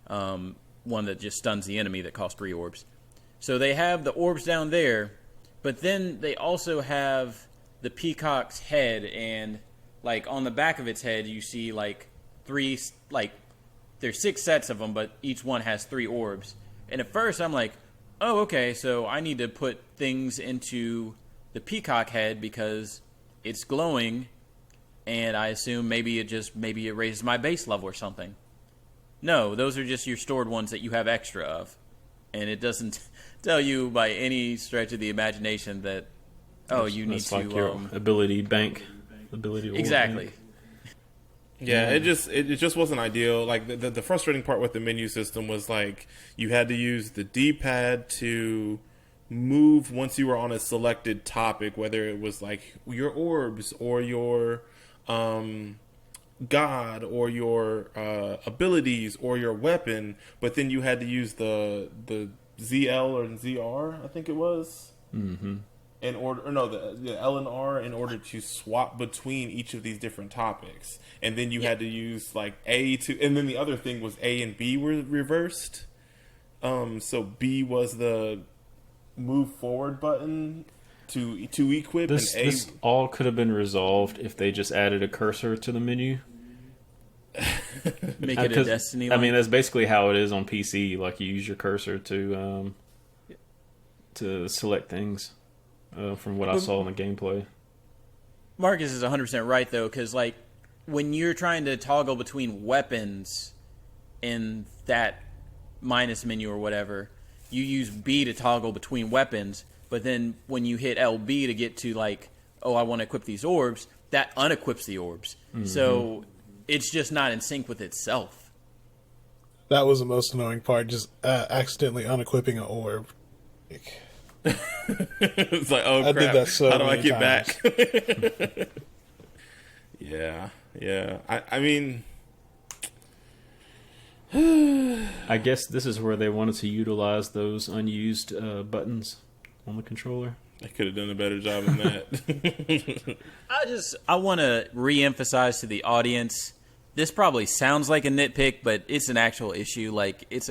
one that just stuns the enemy that costs 3 orbs. So they have the orbs down there, but then they also have the peacock's head, and like on the back of its head you see like 3, like there's 6 sets of them, but each one has 3 orbs. And at first I'm like, oh, okay, so I need to put things into the peacock head because it's glowing, and I assume maybe it raises my base level or something. No, those are just your stored ones that you have extra of. And it doesn't tell you by any stretch of the imagination that, you need to... like your ability bank. Ability exactly. Bank. Yeah, it just wasn't ideal. Like, the frustrating part with the menu system was, like, you had to use the D-pad to move once you were on a selected topic, whether it was, like, your orbs or your... god or your abilities or your weapon, but then you had to use the ZL or ZR, I think it was, in order, or no, the L and R, in order to swap between each of these different topics. And then you had to use like A to, and then the other thing was A and B were reversed. So B was the move forward button to equip, this, and A... This all could have been resolved if they just added a cursor to the menu. Make it a Destiny. I mean, that's basically how it is on PC. Like, you use your cursor to select things. From what I saw in the gameplay, Marcus is 100% right though, because like when you're trying to toggle between weapons in that minus menu or whatever, you use B to toggle between weapons. But then when you hit LB to get to like, I want to equip these orbs, that unequips the orbs. Mm-hmm. So it's just not in sync with itself. That was the most annoying part, just accidentally unequipping an orb. It's like, oh crap, I did that so how do I many get times. Back? Yeah. I mean... I guess this is where they wanted to utilize those unused buttons on the controller. They could have done a better job than that. I want to re-emphasize to the audience, this probably sounds like a nitpick, but it's an actual issue. Like, it's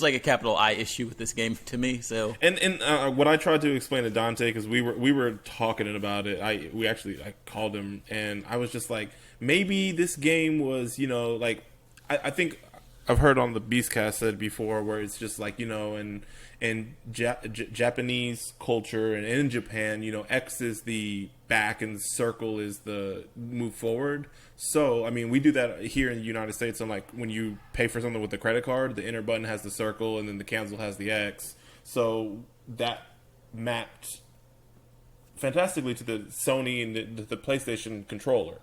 like a capital I issue with this game to me. So, and what I tried to explain to Dante, because we were talking about it. I called him, and I was just like, maybe this game was, like, I think I've heard on the Beastcast said before, where it's just like, in Japanese culture and in Japan, X is the back and circle is the move forward. So, I mean, we do that here in the United States. And like when you pay for something with the credit card, the inner button has the circle and then the cancel has the X. So that mapped fantastically to the Sony and the PlayStation controller.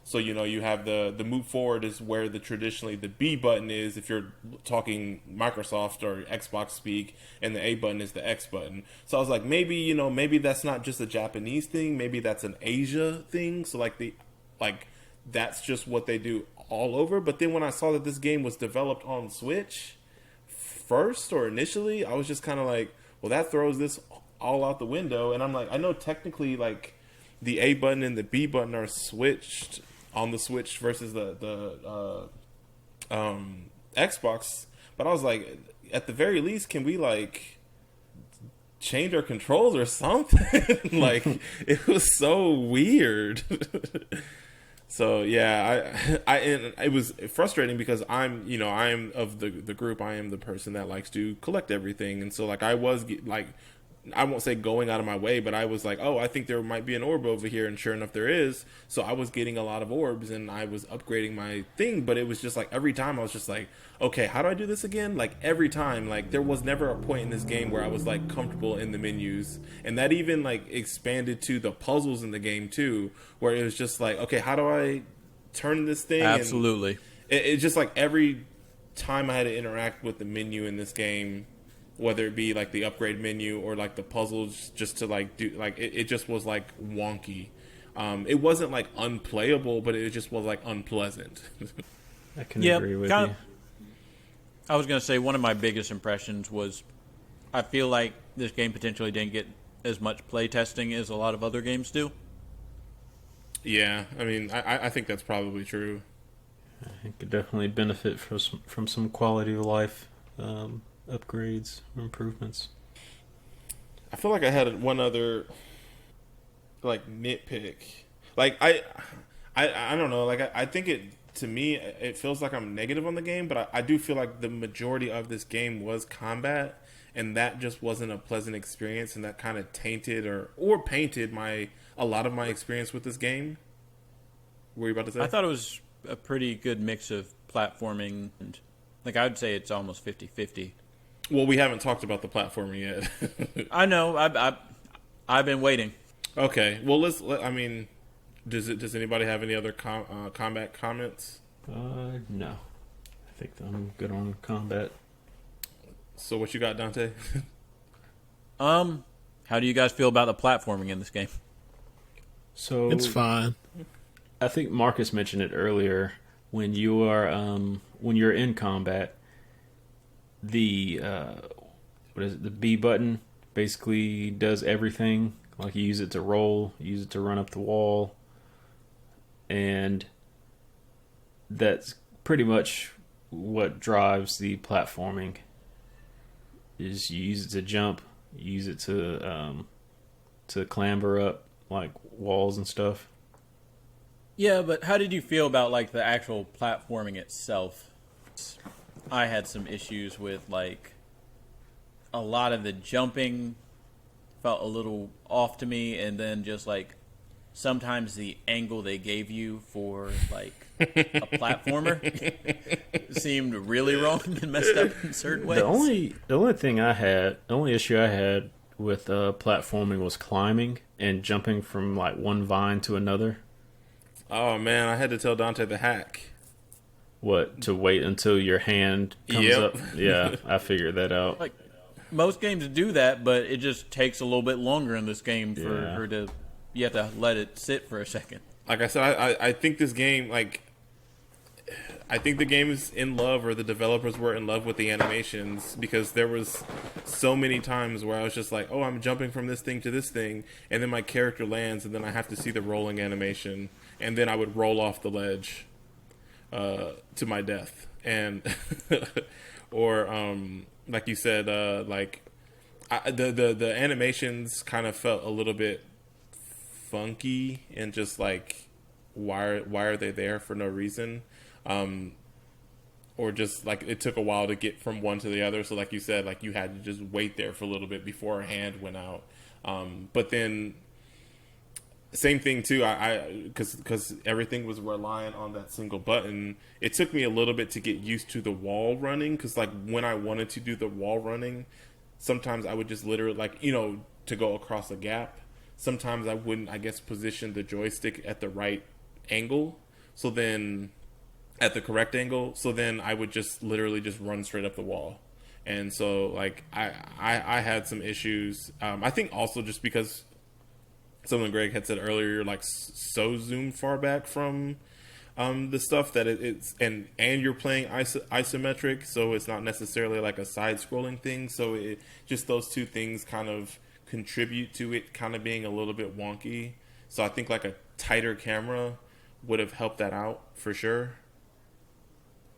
So you have the move forward is where traditionally the B button is if you're talking Microsoft or Xbox speak, and the A button is the X button. So I was like, maybe that's not just a Japanese thing, maybe that's an Asia thing. So that's just what they do all over. But then when I saw that this game was developed on Switch first or initially, I was just kind of like, well, that throws this all out the window. And I'm like, I know technically like the A button and the B button are switched on the Switch versus the Xbox, but I was like, at the very least, can we like change our controls or something? Like, it was so weird. So yeah, and it was frustrating because I'm of the group. I am the person that likes to collect everything, and so like I was like, I won't say going out of my way, but I was like, oh, I think there might be an orb over here, and sure enough there is. So I was getting a lot of orbs and I was upgrading my thing, but it was just like every time I was just like, okay, how do I do this again? Like every time, like there was never a point in this game where I was like comfortable in the menus, and that even like expanded to the puzzles in the game too, where it was just like, okay, how do I turn this thing? Absolutely. It's just like every time I had to interact with the menu in this game, whether it be like the upgrade menu or like the puzzles, just to like do like it just was like wonky. It wasn't like unplayable, but it just was like unpleasant. I can agree with you. I was going to say one of my biggest impressions was I feel like this game potentially didn't get as much play testing as a lot of other games do. Yeah, I mean, I think that's probably true. It could definitely benefit from some quality of life upgrades or improvements. I feel like I had one other like nitpick. Like I don't know. Like I think to me it feels like I'm negative on the game, but I do feel like the majority of this game was combat, and that just wasn't a pleasant experience, and that kind of tainted or painted a lot of my experience with this game. What were you about to say? I thought it was a pretty good mix of platforming and like I would say it's almost 50-50. Well, we haven't talked about the platforming yet. I know. I've been waiting. Okay. Well, I mean, does anybody have any other combat comments? No. I think I'm good on combat. So what you got, Dante? How do you guys feel about the platforming in this game? So It's fine. I think Marcus mentioned it earlier. When you're in combat, the the B button basically does everything. Like you use it to roll, you use it to run up the wall, and that's pretty much what drives the platforming. Is you use it to jump, you use it to clamber up like walls and stuff. Yeah, but how did you feel about like the actual platforming itself? I had some issues with like a lot of the jumping felt a little off to me, and then just like sometimes the angle they gave you for like a platformer seemed really wrong and messed up in certain ways. The only issue I had with platforming was climbing and jumping from like one vine to another. Oh man, I had to tell Dante the hack. What, to wait until your hand comes up? Yeah, I figured that out. Like most games do that, but it just takes a little bit longer in this game for her to. You have to let it sit for a second. Like I said, I think this game, like, I think the game is in love, or the developers were in love with the animations, because there was so many times where I was just like, oh, I'm jumping from this thing to this thing, and then my character lands, and then I have to see the rolling animation, and then I would roll off the ledge to my death. And or like you said, the animations kind of felt a little bit funky, and just like why are they there for no reason, or just like it took a while to get from one to the other. So like you said, like you had to just wait there for a little bit before a hand went out. But then same thing too. Because everything was reliant on that single button. It took me a little bit to get used to the wall running. Because like when I wanted to do the wall running, sometimes I would just literally to go across a gap. Sometimes I wouldn't, I guess, position the joystick at the right angle. So then at the correct angle, so then I would just literally just run straight up the wall. And so like I had some issues. I think also just because something Greg had said earlier, you're like so zoomed far back from the stuff that it's and you're playing isometric, so it's not necessarily like a side scrolling thing. So it just those two things kind of contribute to it kind of being a little bit wonky. So I think like a tighter camera would have helped that out for sure.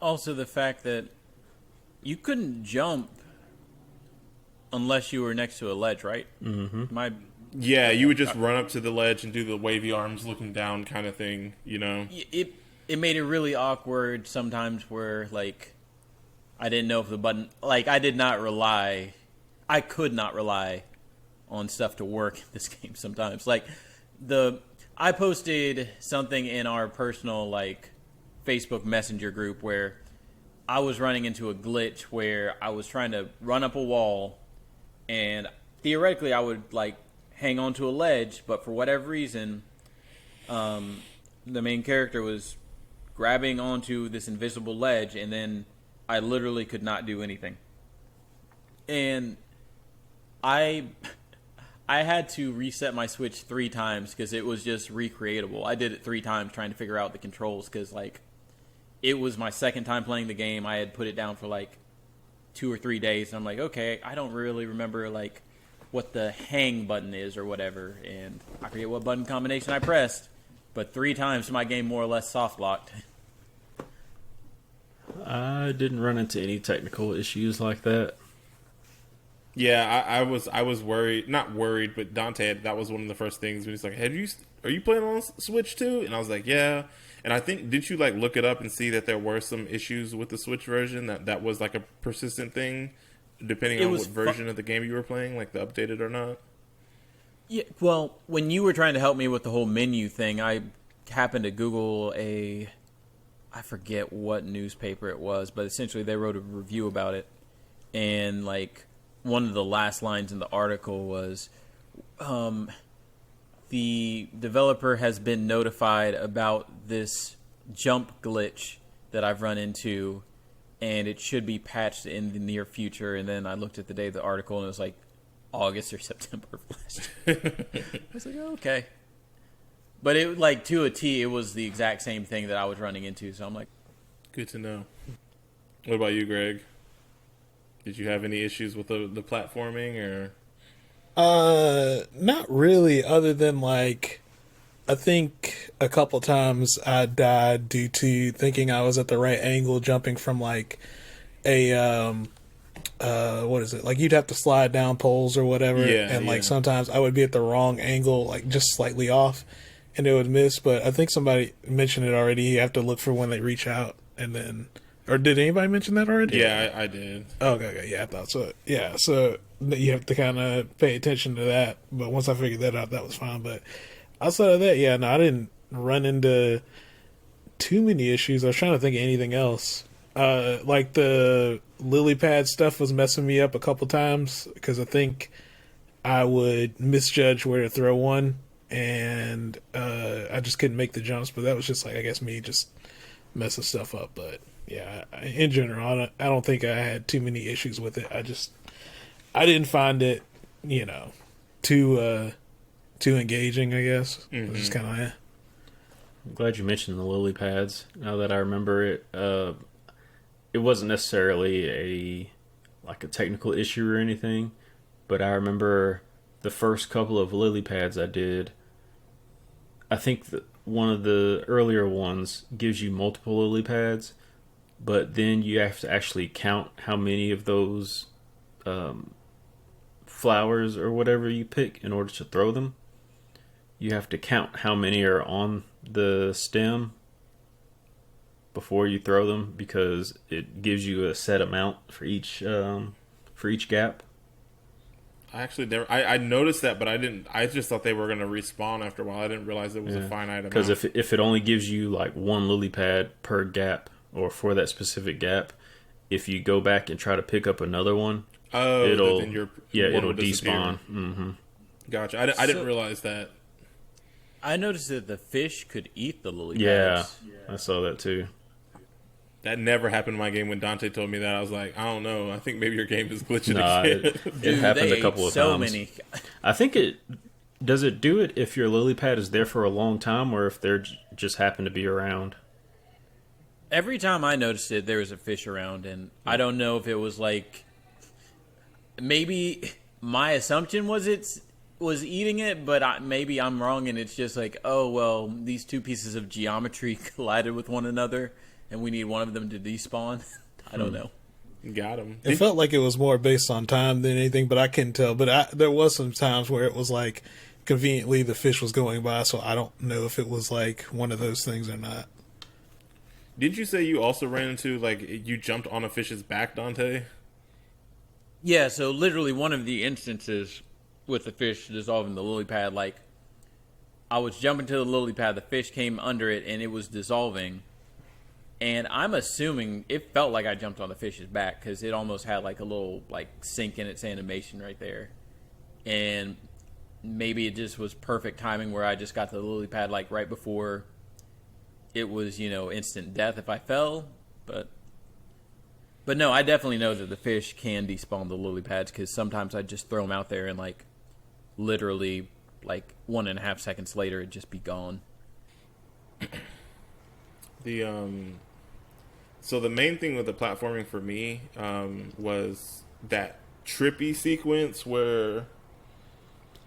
Also, the fact that you couldn't jump unless you were next to a ledge, right? Mm-hmm. Yeah, you would just run up to the ledge and do the wavy arms looking down kind of thing, you know? It made it really awkward sometimes where, like, I didn't know if the button... Like, I could not rely on stuff to work in this game sometimes. Like, I posted something in our personal, like, Facebook Messenger group where I was running into a glitch where I was trying to run up a wall, and theoretically I would, like, hang on to a ledge, but for whatever reason, the main character was grabbing onto this invisible ledge, and then I literally could not do anything. And I had to reset my Switch 3 times because it was just recreatable. I did it 3 times trying to figure out the controls because, like, it was my second time playing the game. I had put it down for, like, 2 or 3 days, and I'm like, okay, I don't really remember, like, what the hang button is or whatever, and I forget what button combination I pressed, but 3 times my game more or less soft locked. I didn't run into any technical issues like that. Yeah, I was worried, not worried, but Dante, that was one of the first things when he's like, are you playing on Switch too? And I was like, yeah. And I think, didn't you like look it up and see that there were some issues with the Switch version, that was like a persistent thing, depending on what version of the game you were playing, like the updated or not? Yeah, well, when you were trying to help me with the whole menu thing, I happened to Google I forget what newspaper it was, but essentially they wrote a review about it. And, like, one of the last lines in the article was, the developer has been notified about this jump glitch that I've run into, and it should be patched in the near future. And then I looked at the day of the article, and it was like August or September of last year. I was like, oh, okay. But it, like, to a T, it was the exact same thing that I was running into. So I'm like, good to know. What about you, Greg? Did you have any issues with the platforming or? Not really, other than, like, I think a couple times I died due to thinking I was at the right angle, jumping from, like, a, what is it? Like, you'd have to slide down poles or whatever. Yeah, and, like, sometimes I would be at the wrong angle, like, just slightly off, and it would miss. But I think somebody mentioned it already. You have to look for when they reach out, and then... Or did anybody mention that already? Yeah, I did. Okay, yeah, I thought so. Yeah, so you have to kind of pay attention to that. But once I figured that out, that was fine. But outside of that, yeah, no, I didn't run into too many issues. I was trying to think of anything else. Like the lily pad stuff was messing me up a couple times because I think I would misjudge where to throw one, and I just couldn't make the jumps. But that was just like, I guess, me just messing stuff up. But yeah, in general, I don't think I had too many issues with it. I didn't find it, too engaging, I guess. Mm-hmm. It was just kind of, I'm glad you mentioned the lily pads. Now that I remember it, it wasn't necessarily a technical issue or anything, but I remember the first couple of lily pads I did. I think that one of the earlier ones gives you multiple lily pads, but then you have to actually count how many of those flowers or whatever you pick in order to throw them. You have to count how many are on the stem before you throw them because it gives you a set amount for each gap. I noticed that, but I didn't. I just thought they were going to respawn after a while. I didn't realize it was a finite amount. Because if it only gives you like one lily pad per gap or for that specific gap, if you go back and try to pick up another one, it'll despawn. Mm-hmm. Gotcha. I didn't realize that. I noticed that the fish could eat the lily Yeah, pads. I saw that too. That never happened in my game. When Dante told me that, I was like, I don't know. I think maybe your game is glitching No, again. it Dude, happened they a couple ate of so times. many. I think it does it do it if your lily pad is there for a long time, or if they're just happen to be around. Every time I noticed it, there was a fish around, and I don't know if it was like maybe my assumption was was eating it, but maybe I'm wrong, and it's just like, oh well, these two pieces of geometry collided with one another, and we need one of them to despawn. I don't know. Got him. It felt like it was more based on time than anything, but I couldn't tell. But there was some times where it was like conveniently the fish was going by, so I don't know if it was like one of those things or not. Did you say you also ran into, like, you jumped on a fish's back, Dante? Yeah, so literally one of the instances with the fish dissolving the lily pad, like I was jumping to the lily pad, the fish came under it, and it was dissolving. And I'm assuming it felt like I jumped on the fish's back because it almost had like a little like sink in its animation right there. And maybe it just was perfect timing where I just got to the lily pad like right before it was, instant death if I fell. But no, I definitely know that the fish can despawn the lily pads because sometimes I just throw them out there and like literally like 1.5 seconds later it'd just be gone. So the main thing with the platforming for me was that trippy sequence where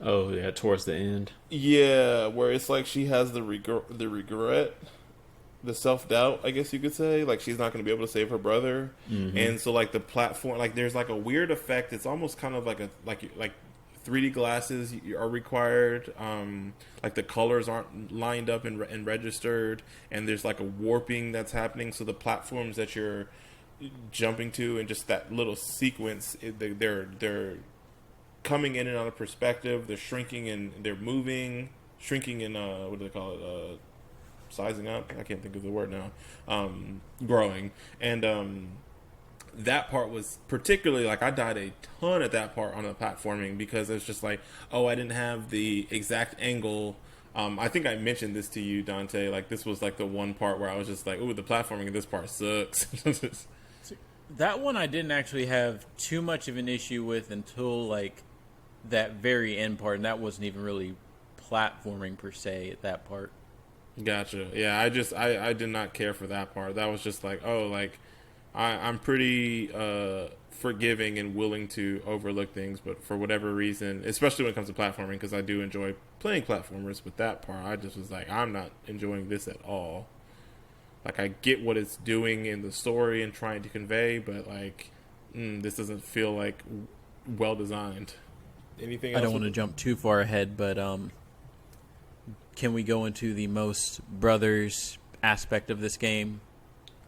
Oh yeah, towards the end. where it's like she has the regret, the self-doubt, I guess you could say, like she's not going to be able to save her brother. And so like the platform, like there's like a weird effect. It's almost kind of like a like 3D glasses are required. Like the colors aren't lined up and registered, and there's like a warping that's happening. So the platforms that you're jumping to and just that little sequence, they're coming in and out of perspective. They're shrinking and they're moving, shrinking and what do they call it? Sizing up. I can't think of the word now. Growing. And that part was particularly like I died a ton at that part on the platforming because it's just like, oh, I didn't have the exact angle. I think I mentioned this to you, Dante. Like this was like the one part where I was just like, ooh, the platforming in this part sucks. That one I didn't actually have too much of an issue with until like that very end part, and that wasn't even really platforming per se at that part. Gotcha. Yeah, I did not care for that part. That was just like, oh, like I'm pretty forgiving and willing to overlook things, but for whatever reason, especially when it comes to platforming, because I do enjoy playing platformers, but that part I just was like, I'm not enjoying this at all. Like I get what it's doing in the story and trying to convey, but like this doesn't feel like well designed. Anything else? I don't want to jump too far ahead, but can we go into the most brothers aspect of this game?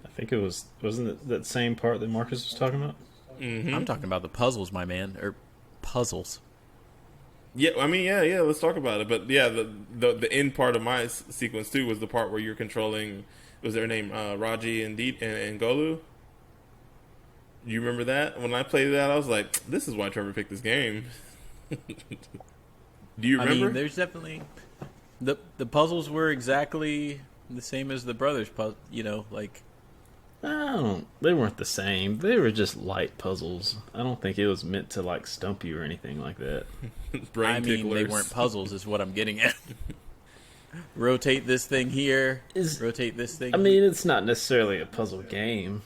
I think it wasn't it that same part that Marcus was talking about? I'm talking about the puzzles, my man, or puzzles. Yeah, I mean, yeah. Let's talk about it. But yeah, the end part of my sequence too was the part where you're controlling. Was their name Raji and Golu? You remember that? When I played that, I was like, "This is why Trevor picked this game." Do you remember? I mean, there's definitely the puzzles were exactly the same as the brothers puzzle. Like They weren't the same. They were just light puzzles. I don't think it was meant to like stump you or anything like that. Brain I mean, ticklers. they weren't puzzles, is what I'm getting at. Rotate this thing here. Rotate this thing. I mean, it's not necessarily a puzzle game.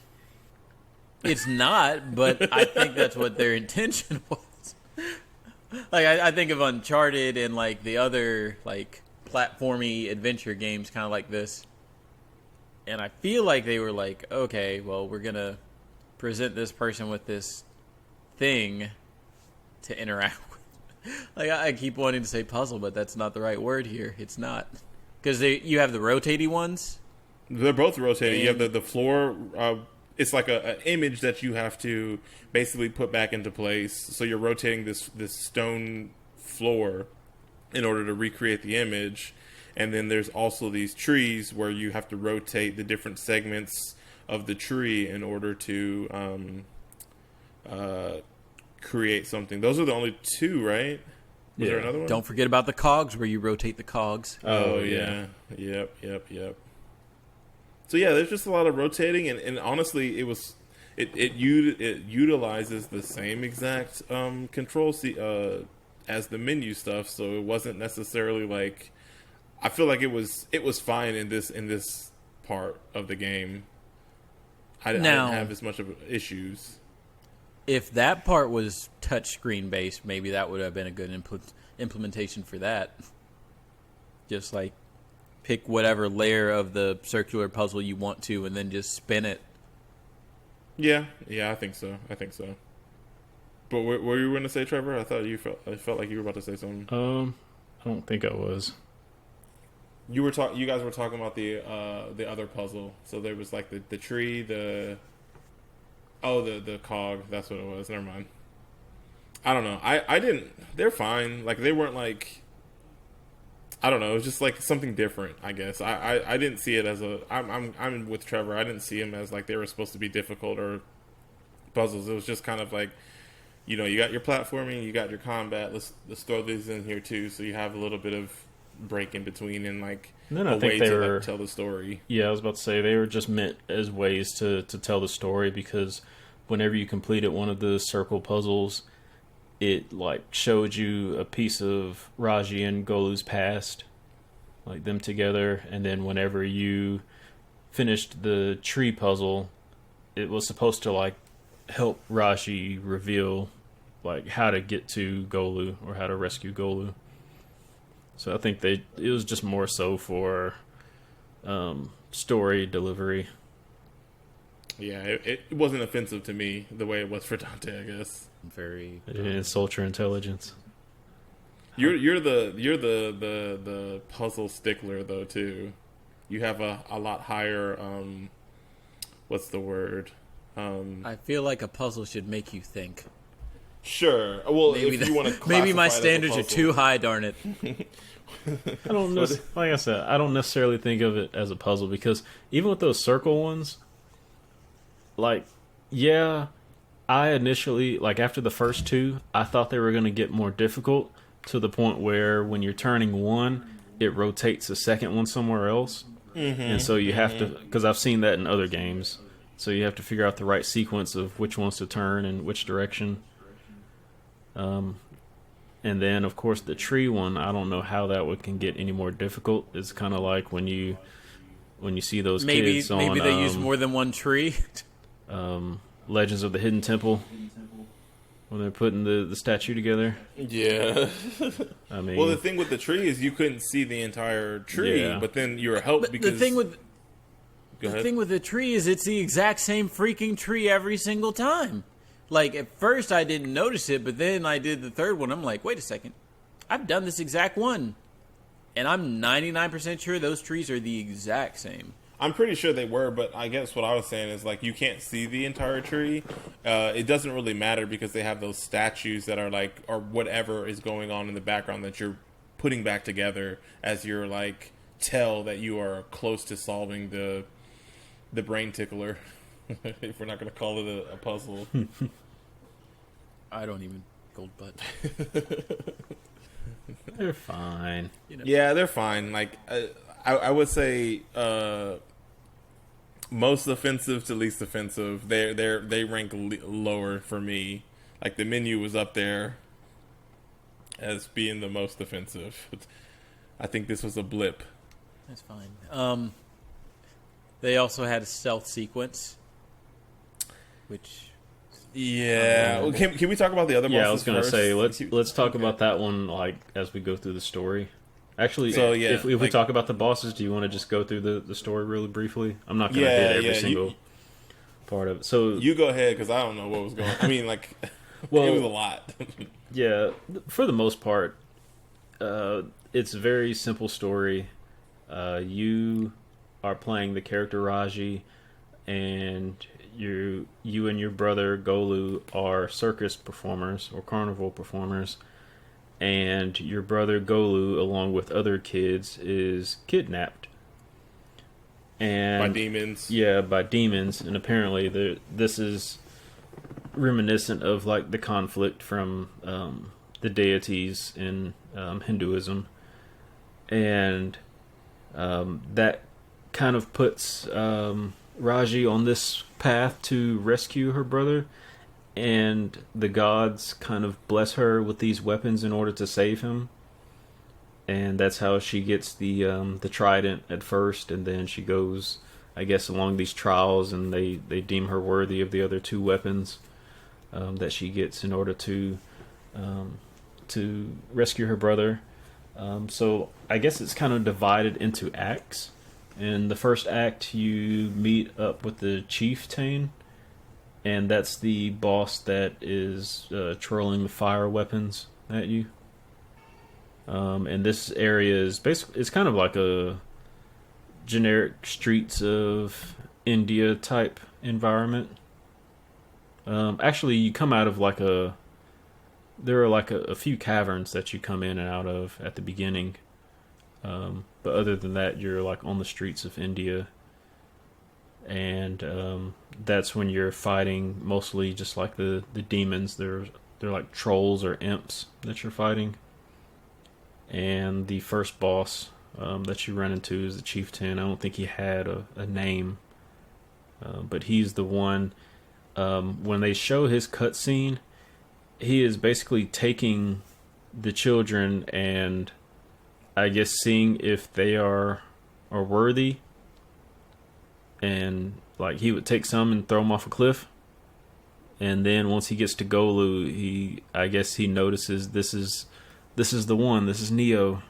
It's not, but I think that's what their intention was. Like, I think of Uncharted and, like, the other, like, platformy adventure games kind of like this. And I feel like they were like, okay, well, we're going to present this person with this thing to interact with. Like, I keep wanting to say puzzle, but that's not the right word here. It's not. Because you have the rotating ones. They're both rotating. You have the floor. It's like an image that you have to basically put back into place. So you're rotating this stone floor in order to recreate the image. And then there's also these trees where you have to rotate the different segments of the tree in order to create something. Those are the only two, right? Was there another one? Don't forget about the cogs where you rotate the cogs. Oh yeah. Yep. So yeah, there's just a lot of rotating, and honestly, it utilizes the same exact control as the menu stuff. So it wasn't necessarily like, I feel like it was fine in this part of the game. I didn't have as much of issues. If that part was touchscreen based, maybe that would have been a good implementation for that. Just like pick whatever layer of the circular puzzle you want to, and then just spin it. Yeah, I think so. But what were you going to say, Trevor? I felt like you were about to say something. I don't think I was. You guys were talking about the other puzzle. So there was like the tree, the cog. That's what it was. Never mind. I don't know. I didn't. They're fine. Like they weren't like. I don't know. It was just like something different. I guess I didn't see it as a. I'm with Trevor. I didn't see them as like they were supposed to be difficult or puzzles. It was just kind of like, you got your platforming, you got your combat. Let's throw these in here too, so you have a little bit of break in between and like I think they were, tell the story. Yeah, I was about to say they were just meant as ways to tell the story, because whenever you completed one of the circle puzzles, it like showed you a piece of Raji and Golu's past, like them together, and then whenever you finished the tree puzzle, it was supposed to like help Raji reveal like how to get to Golu or how to rescue Golu. So I think it was just more so for story delivery. Yeah, it wasn't offensive to me the way it was for Dante, I guess. Very. It didn't insult your intelligence. You're the puzzle stickler though too. You have a lot higher what's the word? I feel like a puzzle should make you think. Sure. Well, Maybe if you want to, maybe my standards are too high. Darn it. I don't know. Like I said, I don't necessarily think of it as a puzzle, because even with those circle ones, like, yeah, I initially, like after the first two, I thought they were going to get more difficult, to the point where when you're turning one, it rotates the second one somewhere else. Mm-hmm, and so you have to, because I've seen that in other games, so you have to figure out the right sequence of which ones to turn and which direction. And then, of course, the tree one, I don't know how that can get any more difficult. It's kind of like when you see those kids on... Maybe they use more than one tree. Legends of the Hidden Temple, when they're putting the statue together. Yeah. I mean... Well, the thing with the tree is you couldn't see the entire tree, but then you were helped because... The thing with the tree is it's the exact same freaking tree every single time. Like, at first I didn't notice it, but then I did the third one. I'm like, wait a second. I've done this exact one. And I'm 99% sure those trees are the exact same. I'm pretty sure they were, but I guess what I was saying is, like, you can't see the entire tree. It doesn't really matter because they have those statues that are, like, or whatever is going on in the background that you're putting back together as your, like, tell that you are close to solving the brain tickler. If we're not going to call it a puzzle. I don't even gold butt. They're fine. Yeah, they're fine. Like I would say most offensive to least offensive. They rank lower for me. Like the menu was up there as being the most offensive. I think this was a blip. That's fine. They also had a stealth sequence. Which, well, can we talk about the other monsters? Yeah, I was going to first? say let's talk about that one like as we go through the story. Actually, so, yeah, if we talk about the bosses, do you want to just go through the story really briefly? I'm not going to hit every single part of it. So you go ahead because I don't know what was going on. I mean, like, well, it was a lot. Yeah, for the most part, it's a very simple story. You are playing the character Raji, and you and your brother Golu are circus performers or carnival performers, and your brother Golu, along with other kids, is kidnapped. And by demons. Yeah, by demons, and apparently this is reminiscent of like the conflict from the deities in Hinduism, and that kind of puts Raji on this path to rescue her brother, and the gods kind of bless her with these weapons in order to save him. And that's how she gets the trident at first, and then she goes, I guess, along these trials, and they deem her worthy of the other two weapons that she gets in order to rescue her brother. So I guess it's kind of divided into acts. In the first act, you meet up with the chieftain, and that's the boss that is twirling the fire weapons at you. And this area is basically, it's kind of like a generic streets of India type environment. Actually, you come out of there are like a few caverns that you come in and out of at the beginning. But other than that, you're like on the streets of India. And that's when you're fighting mostly just like the demons. They're like trolls or imps that you're fighting. And the first boss that you run into is the chieftain. I don't think he had a name. But he's the one. When they show his cutscene, he is basically taking the children and I guess seeing if they are worthy. And like he would take some and throw them off a cliff. And then once he gets to Golu, I guess he notices this is the one. This is Neo.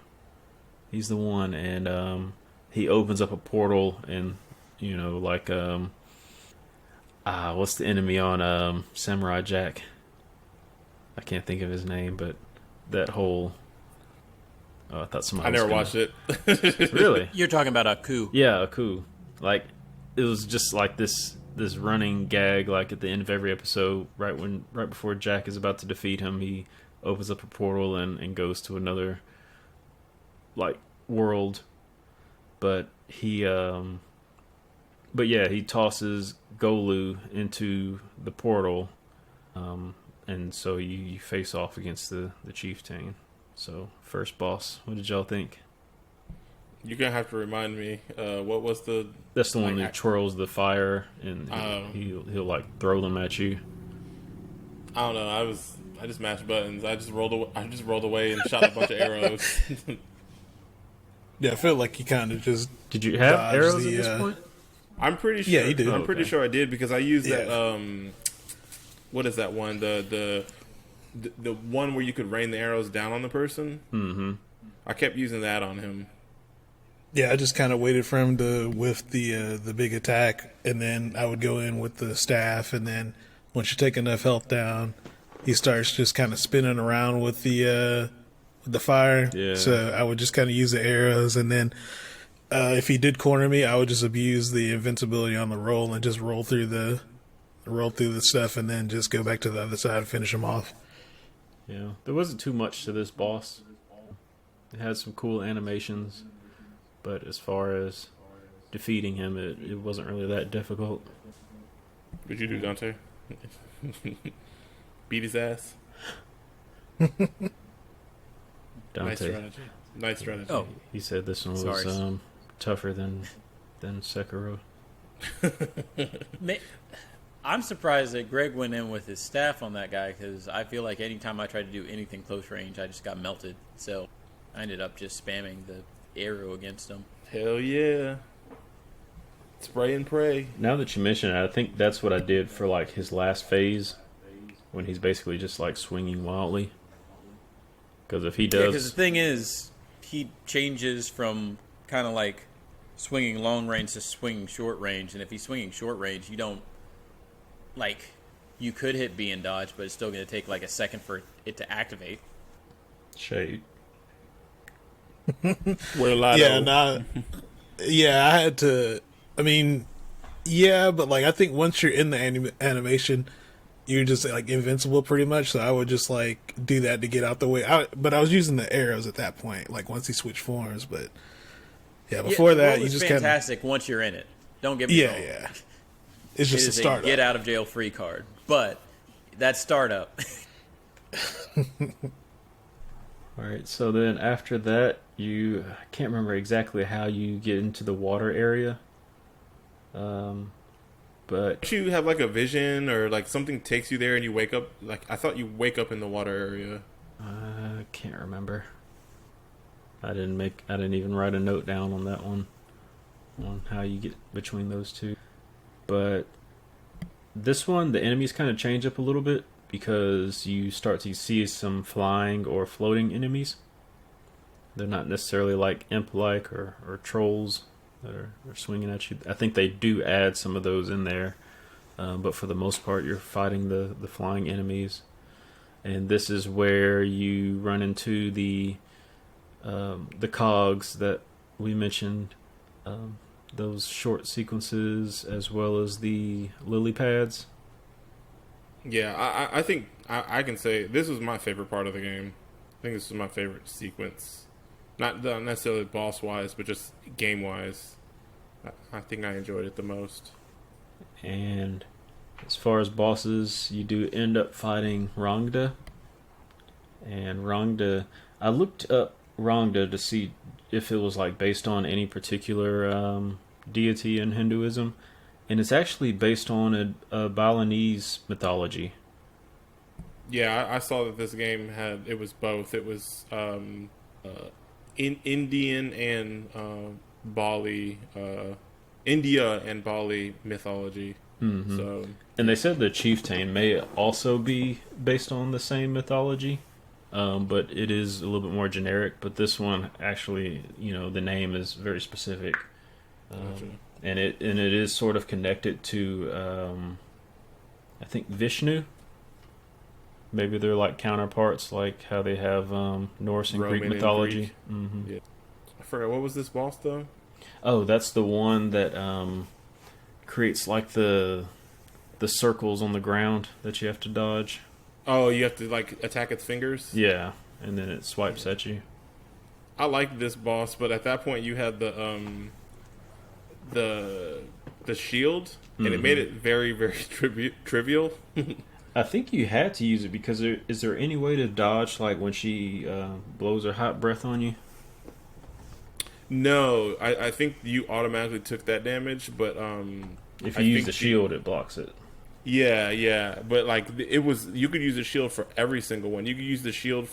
He's the one, and he opens up a portal, and what's the enemy on Samurai Jack? I can't think of his name, but that whole. Oh, I thought somebody. I never watched it. Really? You're talking about Aku. Yeah, Aku. Like it was just like this running gag. Like at the end of every episode, right before Jack is about to defeat him, he opens up a portal and goes to another like world. But he tosses Golu into the portal, and so you face off against the chieftain. So first boss, what did y'all think? You're gonna have to remind me. What was the? That's the one that twirls the fire, and he'll like throw them at you. I don't know. I just mashed buttons. I just rolled away and shot a bunch of arrows. Yeah, I feel like he kind of just. Did you have arrows at this point? I'm pretty sure. Yeah, he did. I'm pretty sure I did because I used that. What is that one? The one where you could rain the arrows down on the person. Mm-hmm. I kept using that on him. Yeah, I just kind of waited for him to whiff the big attack, and then I would go in with the staff, and then once you take enough health down, he starts just kind of spinning around with the fire. Yeah. So I would just kind of use the arrows, and then if he did corner me, I would just abuse the invincibility on the roll and just roll through the stuff, and then just go back to the other side and finish him off. Yeah, there wasn't too much to this boss. It had some cool animations, but as far as defeating him, it wasn't really that difficult. What'd you do, Dante? Beat his ass? Dante. Nice strategy. Oh, He said this one was tougher than Sekiro. I'm surprised that Greg went in with his staff on that guy because I feel like anytime I tried to do anything close range, I just got melted. So I ended up just spamming the arrow against him. Hell yeah. Spray and pray. Now that you mention it, I think that's what I did for like his last phase, when he's basically just like swinging wildly. Because if he does, because the thing is, he changes from kind of like swinging long range to swinging short range, and if he's swinging short range, you don't like. You could hit B and dodge, but it's still going to take like a second for it to activate. shade. Yeah, I had to. I mean, yeah, but like I think once you're in the animation, you're just like invincible pretty much. So I would just like do that to get out the way. But I was using the arrows at that point, like once he switched forms. But yeah, before that, you just fantastic once you're in it. Don't get me wrong. Yeah. It's just it a is startup. a get out of jail free card, but that startup. All right, so then after that, I can't remember exactly how you get into the water area. But Don't you have like a vision or like something takes you there and you wake up? Like I thought you wake up in the water area. I can't remember. I didn't even write a note down on that one, on how you get between those two. But this one, the enemies kind of change up a little bit because you start to see some flying or floating enemies. They're not necessarily like imp-like or trolls that are swinging at you. I think they do add some of those in there, but for the most part, you're fighting the flying enemies. And this is where you run into the cogs that we mentioned, those short sequences, as well as the lily pads. Yeah, I think I can say this was my favorite part of the game. I think this was my favorite sequence. Not necessarily boss wise, but just game wise. I think I enjoyed it the most. And as far as bosses, you do end up fighting Rangda. And Rangda, I looked up Rangda to see if it was like based on any particular deity in Hinduism, and it's actually based on a Balinese mythology. Yeah, I saw that this game it was both. It was Indian and Bali, India and Bali mythology. Mm-hmm. So, and they said the chieftain may also be based on the same mythology, but it is a little bit more generic. But this one actually, the name is very specific, gotcha. and it is sort of connected to, I think, Vishnu. Maybe they're like counterparts, like how they have Norse and Roman Greek mythology. And Greek. Mm-hmm. Yeah. I forgot, what was this boss though? Oh, that's the one that creates like the circles on the ground that you have to dodge. Oh, you have to like attack its fingers? Yeah, and then it swipes at you. I liked this boss, but at that point you had the shield, and it made it very, very trivial. I think you had to use it because is there any way to dodge like when she blows her hot breath on you? No, I think you automatically took that damage, but if you use the shield, it blocks it. Yeah, but like you could use the shield for every single one. You could use the shield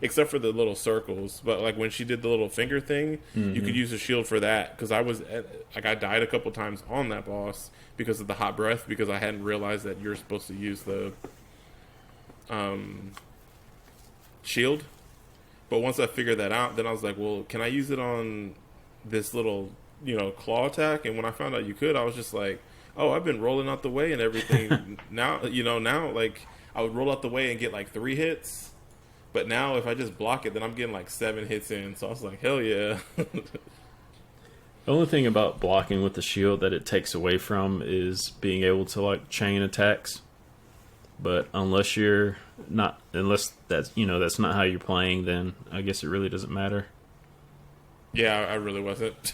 except for the little circles. But like when she did the little finger thing, you could use the shield for that. Because I died a couple times on that boss because of the hot breath, because I hadn't realized that you're supposed to use the shield. But once I figured that out, then I was like, well, can I use it on this little claw attack? And when I found out you could, I was just like, oh, I've been rolling out the way and everything. now like I would roll out the way and get like 3 hits, but now if I just block it, then I'm getting like 7 hits in. So I was like, hell yeah. The only thing about blocking with the shield that it takes away from is being able to like chain attacks. But unless that's that's not how you're playing, then I guess it really doesn't matter. Yeah, I really wasn't.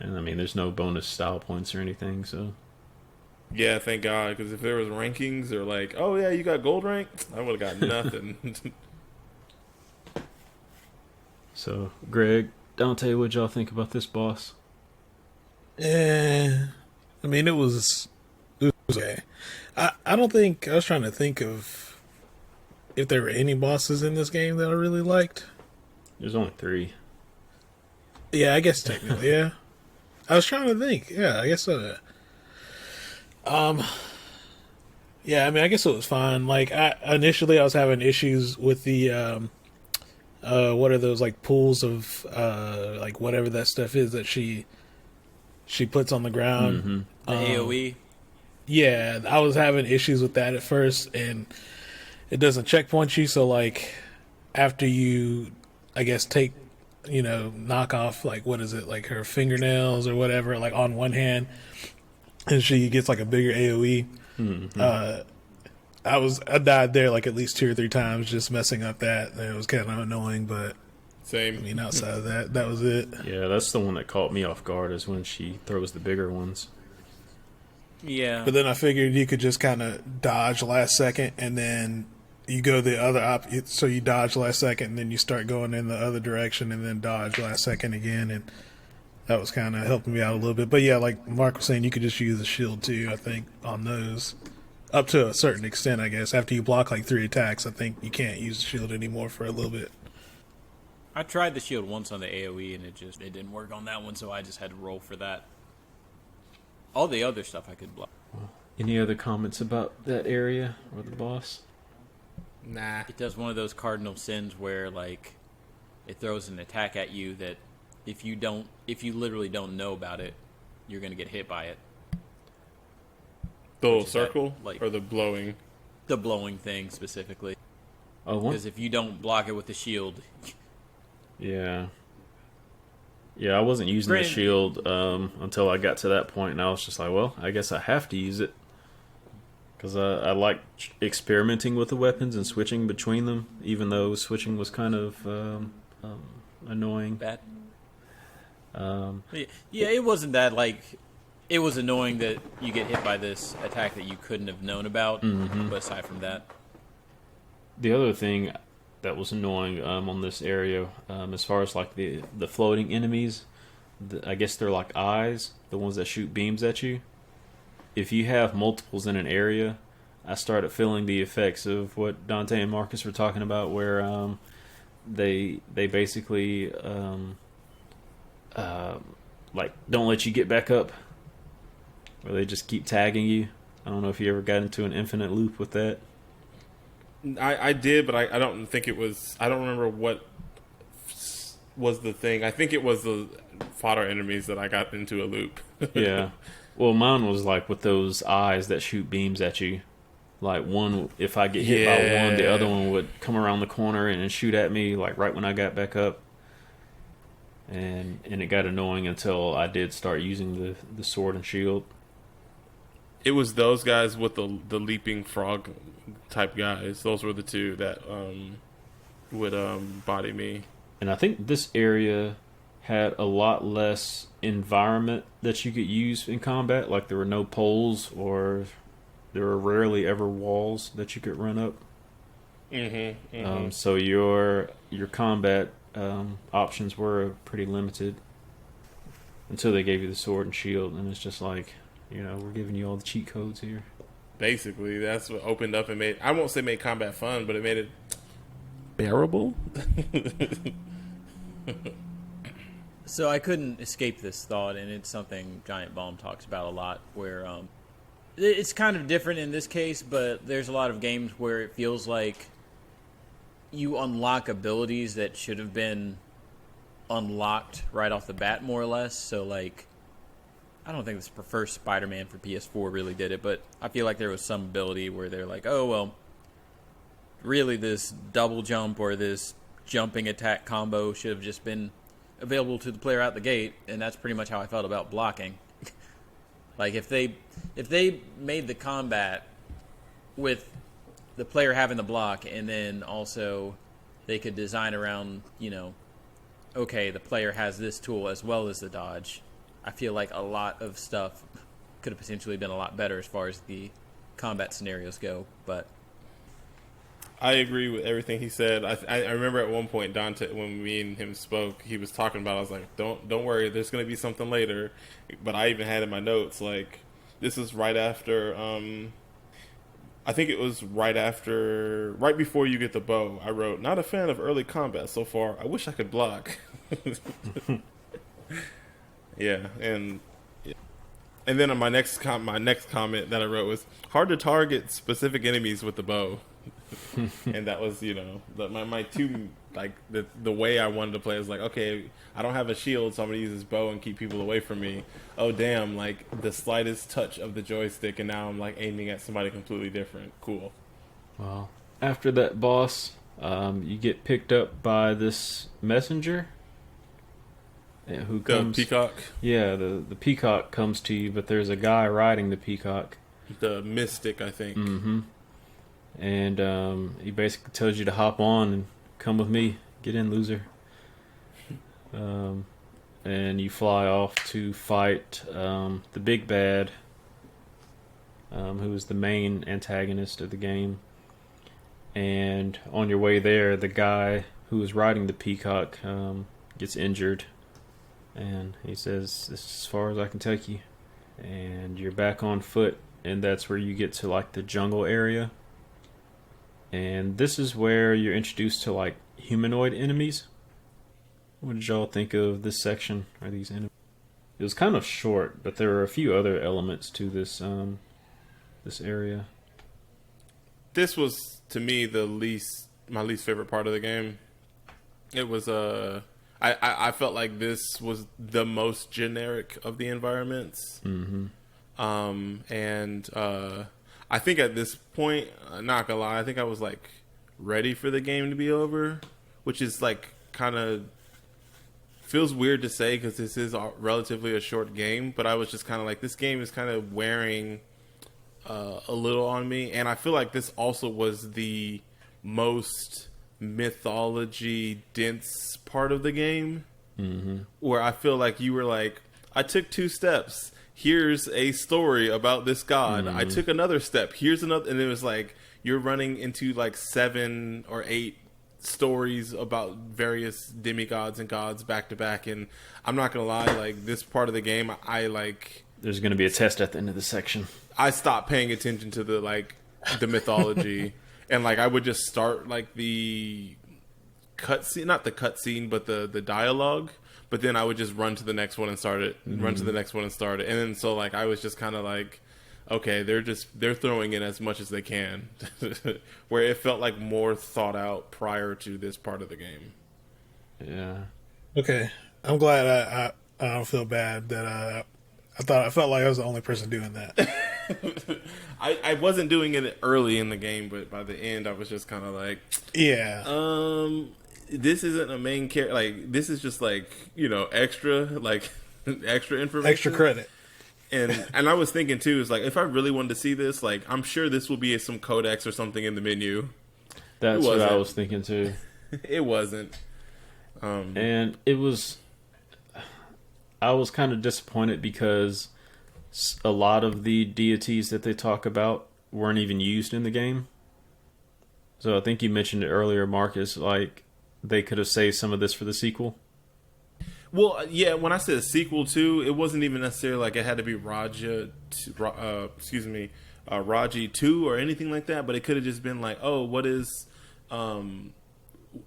And I mean, there's no bonus style points or anything, so. Yeah, thank God, because if there was rankings or like, oh yeah, you got gold rank, I would have got nothing. So, Greg, Dante, what'd y'all think about this boss? I mean, it was okay. I don't think, I was trying to think of if there were any bosses in this game that I really liked. There's only 3. Yeah, I guess technically, yeah. I was trying to think. Yeah, I guess so. Yeah, I mean, I guess it was fine. Like, initially I was having issues with the, what are those, like, pools of, like, whatever that stuff is that she puts on the ground. Mm-hmm. The AoE. Yeah, I was having issues with that at first, and it doesn't checkpoint you, so, like, after you, I guess, knock off, like, what is it, like, her fingernails or whatever, like, on one hand, and she gets, like, a bigger AoE. Mm-hmm. I died there, like, at least 2 or 3 times just messing up that, and it was kind of annoying, but Same. I mean, outside of that was it. Yeah, that's the one that caught me off guard, is when she throws the bigger ones. Yeah. But then I figured you could just kind of dodge last second, and then, you go the other so you dodge last second, and then you start going in the other direction, and then dodge last second again, and that was kind of helping me out a little bit. But yeah, like Mark was saying, you could just use a shield too, I think, on those. Up to a certain extent, I guess. After you block like 3 attacks, I think you can't use the shield anymore for a little bit. I tried the shield once on the AoE, and it didn't work on that one, so I just had to roll for that. All the other stuff I could block. Any other comments about that area or the boss? Nah. It does one of those cardinal sins where, like, it throws an attack at you that if you literally don't know about it, you're going to get hit by it. The little circle? Like, or the blowing? The blowing thing, specifically. Oh, what? Because if you don't block it with the shield... Yeah. Yeah, I wasn't using the shield until I got to that point, and I was just like, well, I guess I have to use it. Because I like experimenting with the weapons and switching between them, even though switching was kind of annoying. Bad. Yeah, it wasn't that, like... It was annoying that you get hit by this attack that you couldn't have known about, but aside from that... The other thing that was annoying on this area, as far as like the floating enemies, I guess they're like eyes, the ones that shoot beams at you. If you have multiples in an area, I started feeling the effects of what Dante and Marqus were talking about, where they basically like don't let you get back up, where they just keep tagging you. I don't know if you ever got into an infinite loop with that. I did, but I don't think it was... I don't remember what was the thing. I think it was the fodder enemies that I got into a loop. Yeah. Well, mine was like with those eyes that shoot beams at you. Like one, if I get hit by one, the other one would come around the corner and shoot at me, like right when I got back up. And it got annoying until I did start using the sword and shield. It was those guys with the leaping frog type guys. Those were the two that would body me. And I think this area had a lot less environment that you could use in combat. Like there were no poles, or there were rarely ever walls that you could run up. So your combat options were pretty limited until they gave you the sword and shield, and it's just like, you know, we're giving you all the cheat codes here. Basically, that's what opened up and made... I won't say made combat fun, but it made it bearable. So I couldn't escape this thought, and it's something Giant Bomb talks about a lot, where it's kind of different in this case, but there's a lot of games where it feels like you unlock abilities that should have been unlocked right off the bat, more or less. So, like, I don't think this first Spider-Man for PS4 really did it, but I feel like there was some ability where they're like, oh, well, really this double jump or this jumping attack combo should have just been available to the player out the gate, and that's pretty much how I felt about blocking. Like, if they made the combat with the player having the block, and then also they could design around, you know, okay, the player has this tool as well as the dodge, I feel like a lot of stuff could have potentially been a lot better as far as the combat scenarios go. But I agree with everything he said. I remember at one point, Dante, when me and him spoke, he was talking about, I was like, don't worry, there's going to be something later. But I even had in my notes, like, this is right after, I think it was right before you get the bow. I wrote, not a fan of early combat so far. I wish I could block. Yeah, and then on my next comment that I wrote was, hard to target specific enemies with the bow. And that was, you know, my two, like, the way I wanted to play is like, okay, I don't have a shield, so I'm going to use this bow and keep people away from me. Oh, damn, like, the slightest touch of the joystick, and now I'm, like, aiming at somebody completely different. Cool. Well, after that boss, you get picked up by this messenger. Who comes? The peacock? Yeah, the peacock comes to you, but there's a guy riding the peacock. The mystic, I think. Mm-hmm. And he basically tells you to hop on and come with me. Get in, loser. And you fly off to fight the big bad, who is the main antagonist of the game. And on your way there, the guy who was riding the peacock gets injured. And he says, "This is as far as I can take you." And you're back on foot, and that's where you get to like the jungle area. And this is where you're introduced to like humanoid enemies. What did y'all think of this section, or these enemies? It was kind of short, but there were a few other elements to this this area. This was, to me, my least favorite part of the game. It was I felt like this was the most generic of the environments. Mm-hmm. And I think at this point, not gonna lie, I think I was like ready for the game to be over, which is like kind of feels weird to say because this is relatively a short game, but I was just kind of like, this game is kind of wearing a little on me, and I feel like this also was the most mythology dense part of the game, where I feel like you were like, I took 2 steps, here's a story about this god, I took another step, here's another, and it was like you're running into like 7 or 8 stories about various demigods and gods back to back. And I'm not gonna lie, like this part of the game, I like, there's gonna be a test at the end of the section. I stopped paying attention to the mythology and like I would just start like the cutscene, not the cutscene, but the dialogue, but then I would just run to the next one and start it, run to the next one and start it. And then so like I was just kind of like, okay, they're throwing in as much as they can, where it felt like more thought out prior to this part of the game. Yeah. Okay, I'm glad I don't feel bad that I felt like I was the only person doing that. I wasn't doing it early in the game, but by the end, I was just kind of like, yeah, this isn't a main character. Like this is just like, you know, extra information, extra credit. And I was thinking too, is like if I really wanted to see this, like I'm sure this will be some codex or something in the menu. That's what I was thinking too. It wasn't. And it was. I was kind of disappointed because a lot of the deities that they talk about weren't even used in the game. So I think you mentioned it earlier, Marcus. Like they could have saved some of this for the sequel. Well, yeah, when I said a sequel to, it wasn't even necessarily like it had to be Raji 2 or anything like that, but it could have just been like, oh, what is it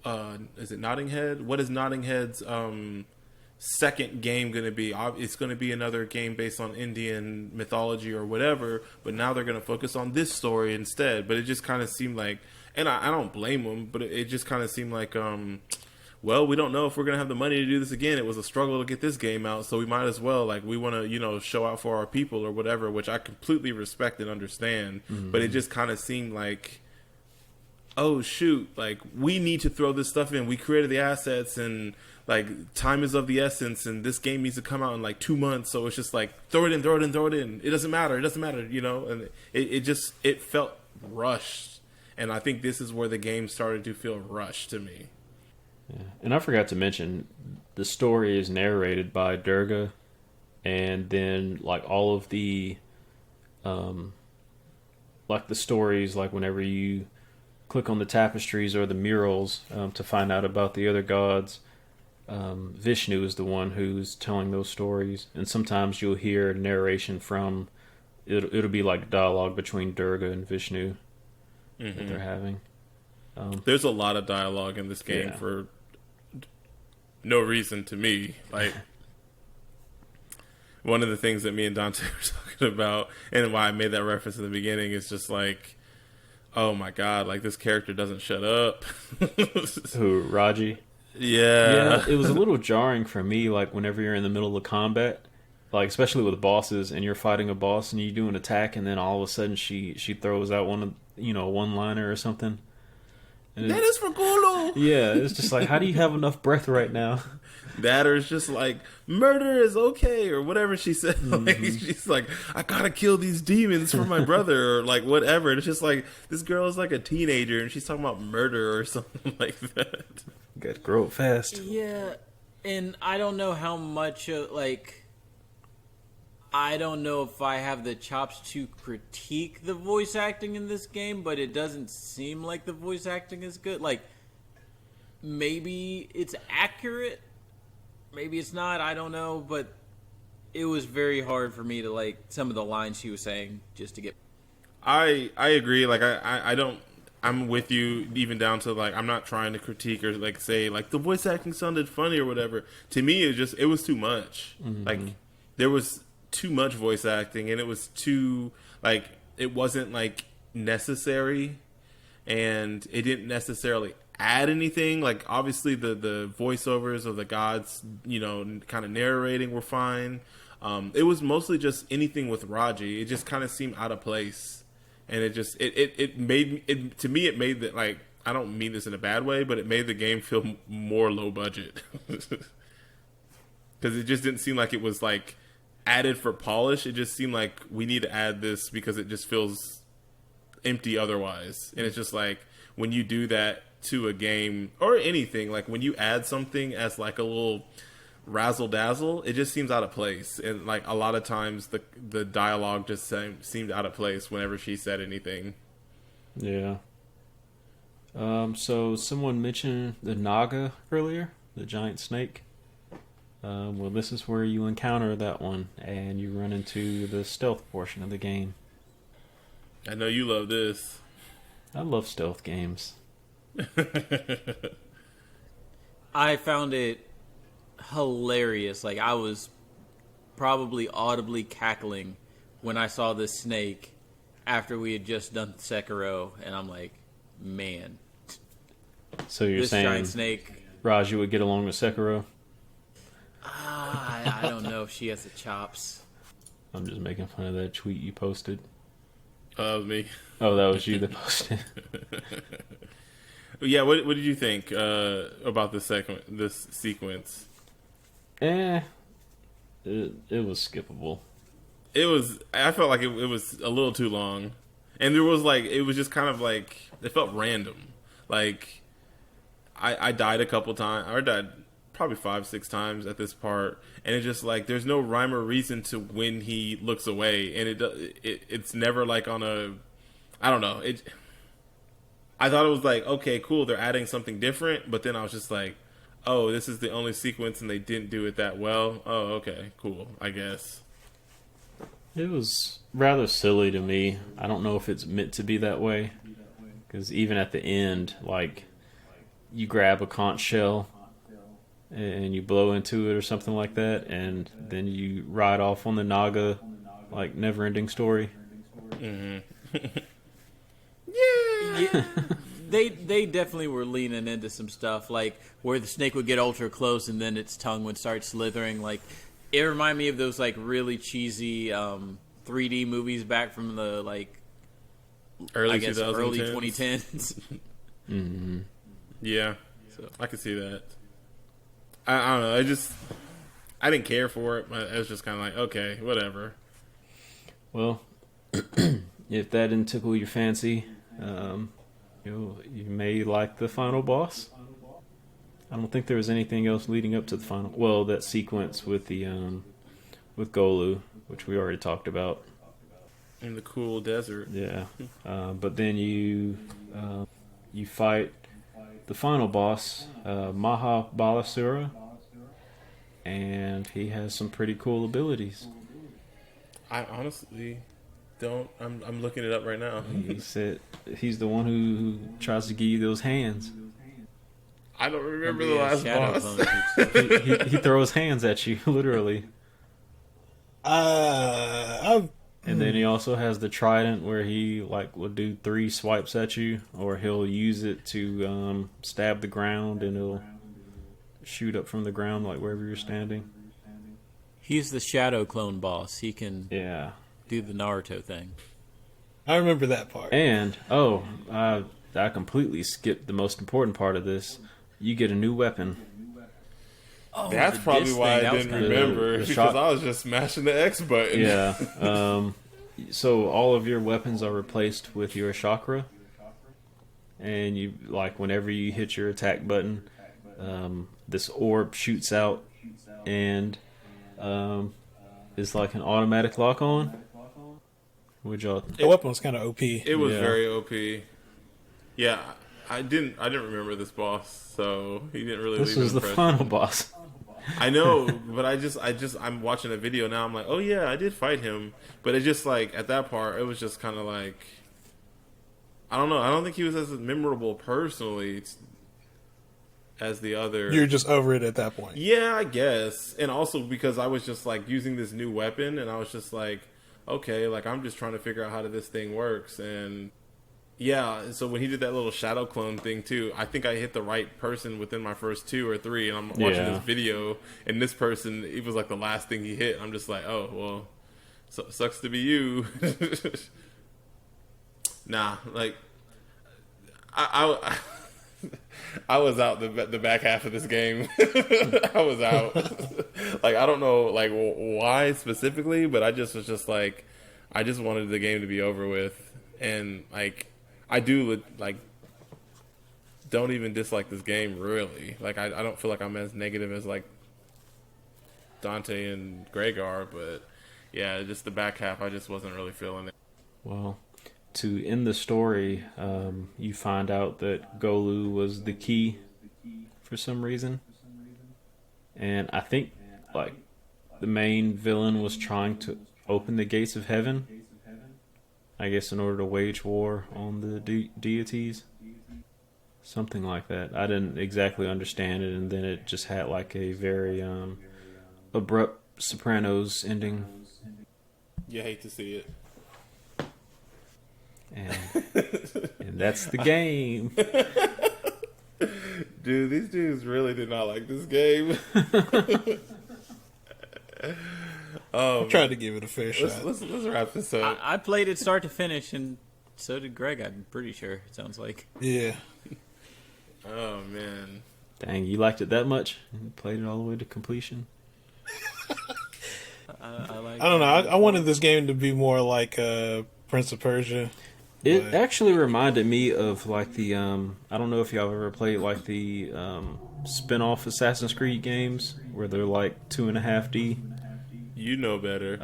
Nottinghead? What is Nottinghead's second game going to be? It's going to be another game based on Indian mythology or whatever, but now they're going to focus on this story instead. But it just kind of seemed like, and I don't blame them, but it just kind of seemed like, well, we don't know if we're going to have the money to do this again. It was a struggle to get this game out, so we might as well, like, we want to, you know, show out for our people or whatever, which I completely respect and understand. But it just kind of seemed like, oh, shoot, like, we need to throw this stuff in. We created the assets, and, like, time is of the essence, and this game needs to come out in, like, 2 months, so it's just like, throw it in. It doesn't matter, you know? And it felt rushed. And I think this is where the game started to feel rushed to me. Yeah. And I forgot to mention, the story is narrated by Durga, and then like all of the, like the stories, like whenever you click on the tapestries or the murals to find out about the other gods, Vishnu is the one who's telling those stories, and sometimes you'll hear narration from, it'll be like dialogue between Durga and Vishnu that they're having. There's a lot of dialogue in this game for no reason to me. Like, one of the things that me and Dante were talking about, and why I made that reference in the beginning, is just like, oh my god, like this character doesn't shut up. Who, Raji? Yeah. It was a little jarring for me, like whenever you're in the middle of combat, like especially with bosses, and you're fighting a boss and you do an attack, and then all of a sudden she throws out one-liner or something. And that is for Gulu. Yeah, it's just like, how do you have enough breath right now? That, or it's just like, murder is okay, or whatever she said. Like, she's like, I gotta kill these demons for my brother, or like whatever. And it's just like, this girl is like a teenager and she's talking about murder or something like that. You gotta grow up fast. Yeah, and I don't know how much I don't know if I have the chops to critique the voice acting in this game, but it doesn't seem like the voice acting is good. Like, maybe it's accurate, maybe it's not, I don't know, but it was very hard for me to, like, some of the lines she was saying just to get... I agree. Like, I don't... I'm with you even down to, like, I'm not trying to critique or, like, say, like, the voice acting sounded funny or whatever. To me, it was too much. Mm-hmm. Like, there was too much voice acting, and it was too, like, it wasn't, like, necessary, and it didn't necessarily add anything. Like, obviously the voiceovers of the gods, you know, kind of narrating were fine. It was mostly just anything with Raji. It just kind of seemed out of place, and it made it, to me, it made that, like, I don't mean this in a bad way, but it made the game feel more low budget because it just didn't seem like it was, like, added for polish. It just seemed like we need to add this because it just feels empty otherwise. And it's just like, when you do that to a game or anything, like when you add something as like a little razzle dazzle, it just seems out of place. And like a lot of times the dialogue just seemed out of place whenever she said anything. Yeah. So someone mentioned the Naga earlier, the giant snake. Well, this is where you encounter that one, and you run into the stealth portion of the game. I know you love this. I love stealth games. I found it hilarious. Like, I was probably audibly cackling when I saw this snake after we had just done Sekiro, and I'm like, man. So you're this saying giant snake... Raji would get along with Sekiro? I don't know if she has the chops. I'm just making fun of that tweet you posted. That was me. Oh, that was you that posted. Yeah, what did you think about this sequence? It was skippable. I felt like it was a little too long, and there was like, it was just kind of like, it felt random. Like, I died a couple times. I died probably 5-6 times at this part, and it's just like, there's no rhyme or reason to when he looks away, and it's never like on a, I don't know, I thought it was like, okay, cool, they're adding something different, but then I was just like, oh, this is the only sequence and they didn't do it that well. Oh, okay, cool, I guess. It was rather silly to me. I don't know if it's meant to be that way, because even at the end, like, you grab a conch shell and you blow into it or something like that, and then you ride off on the Naga, like, never-ending story. Mm-hmm. Yeah. They definitely were leaning into some stuff, like where the snake would get ultra close and then its tongue would start slithering. Like, it reminded me of those like really cheesy 3D movies back from the like early 2010s. Mm-hmm. Yeah, so I could see that. I don't know. I didn't care for it. But it was just kind of like, okay, whatever. Well, if that didn't tickle your fancy, you may like the final boss. I don't think there was anything else leading up to the final. Well, that sequence with the with Golu, which we already talked about. In the cool desert. Yeah, but then you fight the final boss, Mahabalasura, and he has some pretty cool abilities. I honestly don't. I'm looking it up right now. He said he's the one who tries to give you those hands. I don't remember the last boss. he throws hands at you, literally. And then he also has the trident where he like will do 3 swipes at you, or he'll use it to stab the ground, and he'll shoot up from the ground like wherever you're standing. He's the shadow clone boss. He can do the Naruto thing. I remember that part. And I completely skipped the most important part of this. You get a new weapon. Oh, that's probably why I didn't remember, because I was just smashing the X button. Yeah. So all of your weapons are replaced with your chakra, and you like whenever you hit your attack button, this orb shoots out, and is like an automatic lock on. Would y'all? The weapon was kind of OP. It was Yeah. very OP. Yeah, I didn't remember this boss, so he didn't really. This leave was an the impression. final boss. I know, but I'm watching a video now. I'm like, oh yeah, I did fight him, but it just like at that part, it was just kind of like, I don't know. I don't think he was as memorable personally as the other. You're just over it at that point. Yeah, I guess, and also because I was just like using this new weapon, and I was just like, okay, like I'm just trying to figure out how this thing works, and yeah. So when he did that little shadow clone thing too, I think I hit the right person within my first 2 or 3, and I'm watching Yeah. this video, and this person, it was like the last thing he hit. I'm just like, oh well, sucks to be you. Nah, like I I was out the back half of this game. I was out. Like I don't know like why specifically, but I just was just like I just wanted the game to be over with, and like I do like don't even dislike this game really. Like I don't feel like I'm as negative as like Dante and Greg are, but yeah, just the back half I just wasn't really feeling it. Well, to end the story, you find out that Golu was the key for some reason. And I think, like, the main villain was trying to open the gates of heaven, I guess, in order to wage war on the deities. Something like that. I didn't exactly understand it, and then it just had, like, a very abrupt Sopranos ending. You hate to see it. And that's the game. Dude, these dudes really did not like this game. I tried to give it a fair shot. Let's wrap this up. I played it start to finish, and so did Greg. I'm pretty sure. It sounds like. Yeah. Oh man, Dang, you liked it that much? You played it all the way to completion? I like. I don't know. I wanted this game to be more like Prince of Persia. It But- actually reminded me of like the I don't know if y'all ever played like the spin-off Assassin's Creed games where they're like 2.5D. you know better.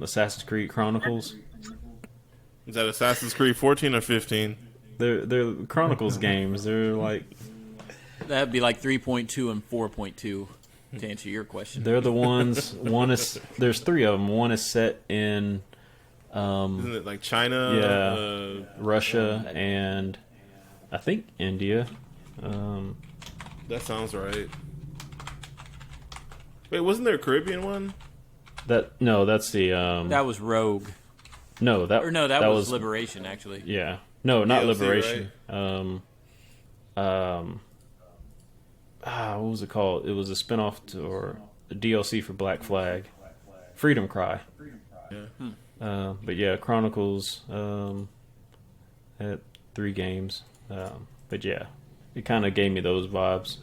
Assassin's Creed Chronicles. Is that Assassin's Creed 14 or 15? They're Chronicles games. They're like That'd be like 3.2 and 4.2 to answer your question. they're the ones. One is there's 3 of them. One is set in Isn't it like China? Yeah. Russia and I think India. That sounds right. Wait, wasn't there a Caribbean one? That's the That was Rogue. no that Or no, that was was Liberation, actually. yeah. No, not DLC, Liberation. What was it called? It was a spinoff or a DLC for Black Flag. Freedom Cry. Yeah. But yeah, Chronicles had 3 games. But yeah, it kind of gave me those vibes.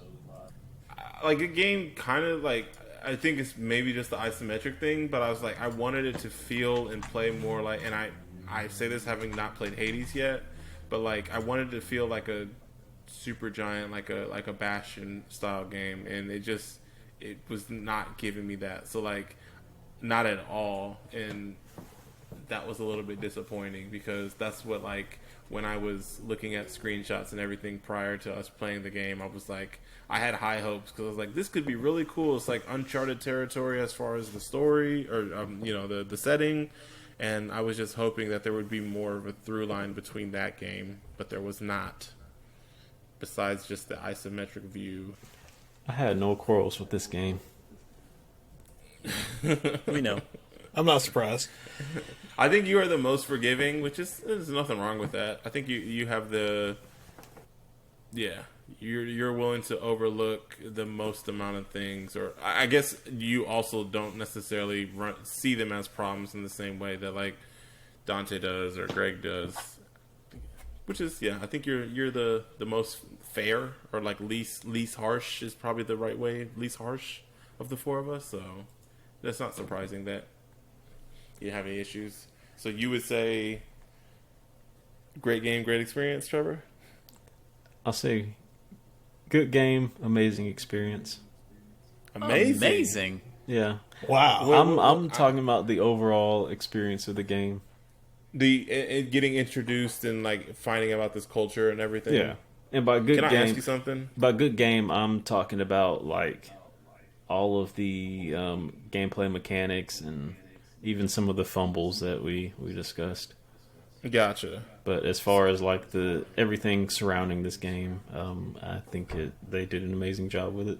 Like a game kind of like I think it's maybe just the isometric thing, but I was like I wanted it to feel and play more like, and I say this having not played Hades yet, but like I wanted to feel like a super giant like a Bastion style game, and it was not giving me that. So like not at all, and that was a little bit disappointing because that's what like when I was looking at screenshots and everything prior to us playing the game, I was like I had high hopes because I was like this could be really cool. It's like uncharted territory as far as the story or the setting, and I was just hoping that there would be more of a through line between that game, but there was not. Besides just the isometric view. I had no quarrels with this game. We know. I'm not surprised. I think you are the most forgiving, which is there's nothing wrong with that. I think you have you're willing to overlook the most amount of things, or I guess you also don't necessarily see them as problems in the same way that like Dante does or Greg does. Which is I think you're the most fair, or like least harsh is probably the right way, least harsh of the 4 of us. So that's not surprising that you didn't have any issues. So you would say great game, great experience, Trevor? I'll say good game, amazing experience. Amazing. Amazing. Yeah. Wow. I'm talking about the overall experience of the game. The getting introduced and like finding about this culture and everything. Yeah. And by good Can I game, ask you something? by good game, I'm talking about like all of the gameplay mechanics and even some of the fumbles that we discussed. Gotcha. But as far as like the everything surrounding this game, I think they did an amazing job with it.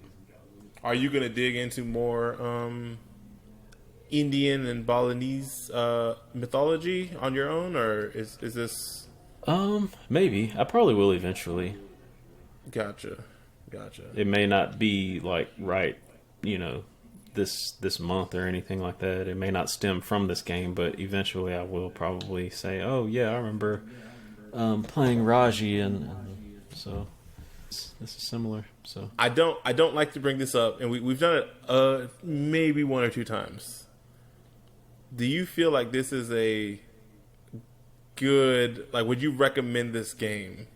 Are you gonna dig into more Indian and Balinese mythology on your own, or is this? Maybe I probably will eventually. Gotcha. It may not be like right, this month or anything like that. It may not stem from this game, but eventually I will probably say, "Oh yeah, I remember playing Raji," and so this is similar. So I don't like to bring this up, and we've done it maybe one or two times. Do you feel like this is a good, like, would you recommend this game?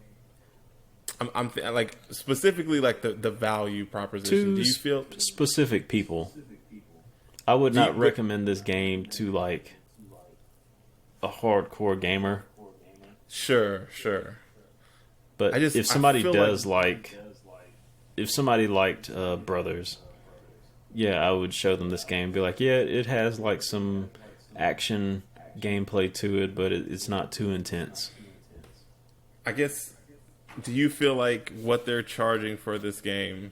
Like specifically like the value proposition. Do you feel specific people? I would not recommend this game to like a hardcore gamer. Sure. But if somebody does like, if somebody liked Brothers, yeah, I would show them this game. Be like, yeah, it has like some action gameplay to it, but it's not too intense. I guess. Do you feel like what they're charging for this game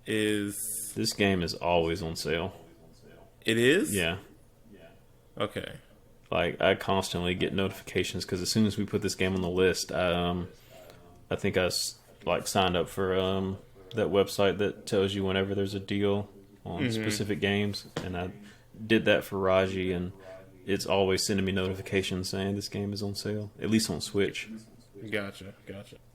is... This game is always on sale. It is? Yeah. Okay. Like, I constantly get notifications because as soon as we put this game on the list, I think I signed up for that website that tells you whenever there's a deal on specific games, and I did that for Raji, and it's always sending me notifications saying this game is on sale, at least on Switch. Gotcha.